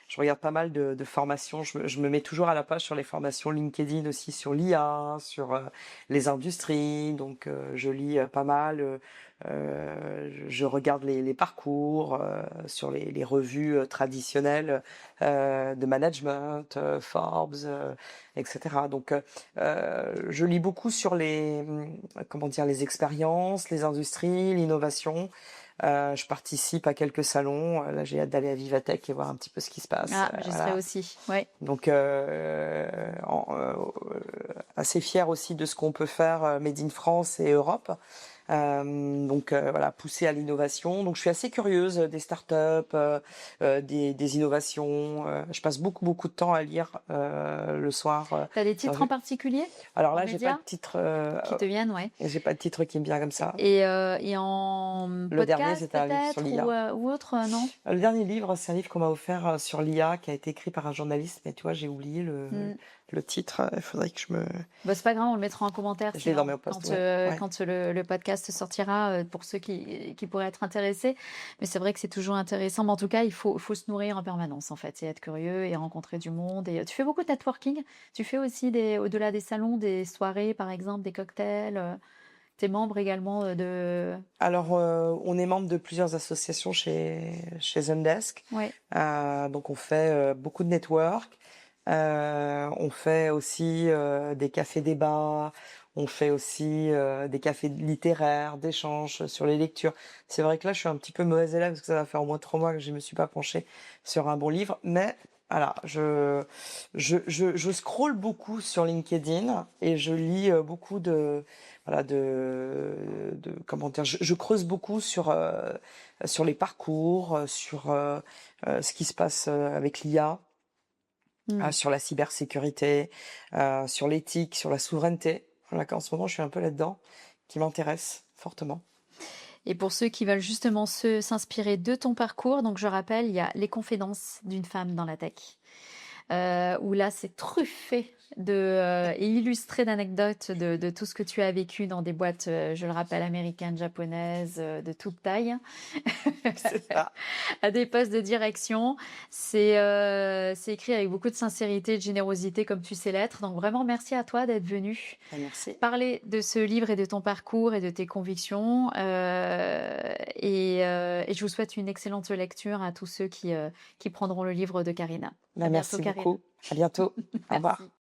Speaker 1: je regarde pas mal de formations. Je me mets toujours à la page sur les formations LinkedIn aussi, sur l'IA, sur les industries. Donc, je lis pas mal. Je regarde les parcours sur les revues traditionnelles de management, Forbes, etc. Donc, je lis beaucoup sur les expériences, les industries, l'innovation. Je participe à quelques salons. Là, j'ai hâte d'aller à Vivatech et voir un petit peu ce qui se passe.
Speaker 2: J'y serai aussi. Ouais.
Speaker 1: Donc, assez fier aussi de ce qu'on peut faire Made in France et Europe. Donc voilà, pousser à l'innovation. Donc je suis assez curieuse des startups, des innovations. Je passe beaucoup de temps à lire le soir.
Speaker 2: Tu as des
Speaker 1: Alors,
Speaker 2: titres en particulier
Speaker 1: alors
Speaker 2: en
Speaker 1: là,
Speaker 2: médias
Speaker 1: j'ai
Speaker 2: qui te viennent, ouais.
Speaker 1: pas de titre qui me vient comme ça.
Speaker 2: Et en
Speaker 1: Le dernier,
Speaker 2: podcast
Speaker 1: c'était un livre sur
Speaker 2: peut-être
Speaker 1: l'IA.
Speaker 2: ou autre, non?
Speaker 1: Le dernier livre, c'est un livre qu'on m'a offert sur l'IA, qui a été écrit par un journaliste, mais tu vois, j'ai oublié
Speaker 2: Mm.
Speaker 1: le titre. Il faudrait que je me...
Speaker 2: Bah, c'est pas grave, on le mettra en commentaire
Speaker 1: Je l'ai dans
Speaker 2: sinon,
Speaker 1: mes posts, ouais.
Speaker 2: quand le podcast sortira, pour ceux qui pourraient être intéressés. Mais c'est vrai que c'est toujours intéressant. Mais en tout cas, il faut se nourrir en permanence, en fait, et être curieux et rencontrer du monde. Et tu fais beaucoup de networking. Tu fais aussi au-delà des salons, des soirées, par exemple, des cocktails. Tu es membre également de.
Speaker 1: Alors, on est membre de plusieurs associations chez Zendesk.
Speaker 2: Ouais.
Speaker 1: Donc, on fait beaucoup de network. On fait aussi des cafés débats. On fait aussi des cafés littéraires, d'échanges sur les lectures. C'est vrai que là, je suis un petit peu mauvaise élève parce que ça va faire au moins 3 mois que je ne me suis pas penchée sur un bon livre. Mais voilà, je scrolle beaucoup sur LinkedIn et je lis beaucoup comment dire, je creuse beaucoup sur les parcours, sur ce qui se passe avec l'IA, sur la cybersécurité, sur l'éthique, sur la souveraineté. Voilà, qu'en ce moment, je suis un peu là-dedans, qui m'intéresse fortement.
Speaker 2: Et pour ceux qui veulent justement s'inspirer de ton parcours, donc je rappelle, il y a Les Confidences d'une femme dans la tech, où là c'est truffé et illustré d'anecdotes de tout ce que tu as vécu dans des boîtes, je le rappelle, américaines, japonaises, de toute taille,
Speaker 1: C'est ça.
Speaker 2: à des postes de direction. C'est écrit avec beaucoup de sincérité et de générosité, comme tu sais l'être. Donc vraiment, merci à toi d'être venu
Speaker 1: Merci.
Speaker 2: parler de ce livre et de ton parcours et de tes convictions. Et je vous souhaite une excellente lecture à tous ceux qui prendront le livre de Karina. À
Speaker 1: Merci
Speaker 2: bientôt, Karina.
Speaker 1: beaucoup. À bientôt. Au revoir.
Speaker 2: Merci.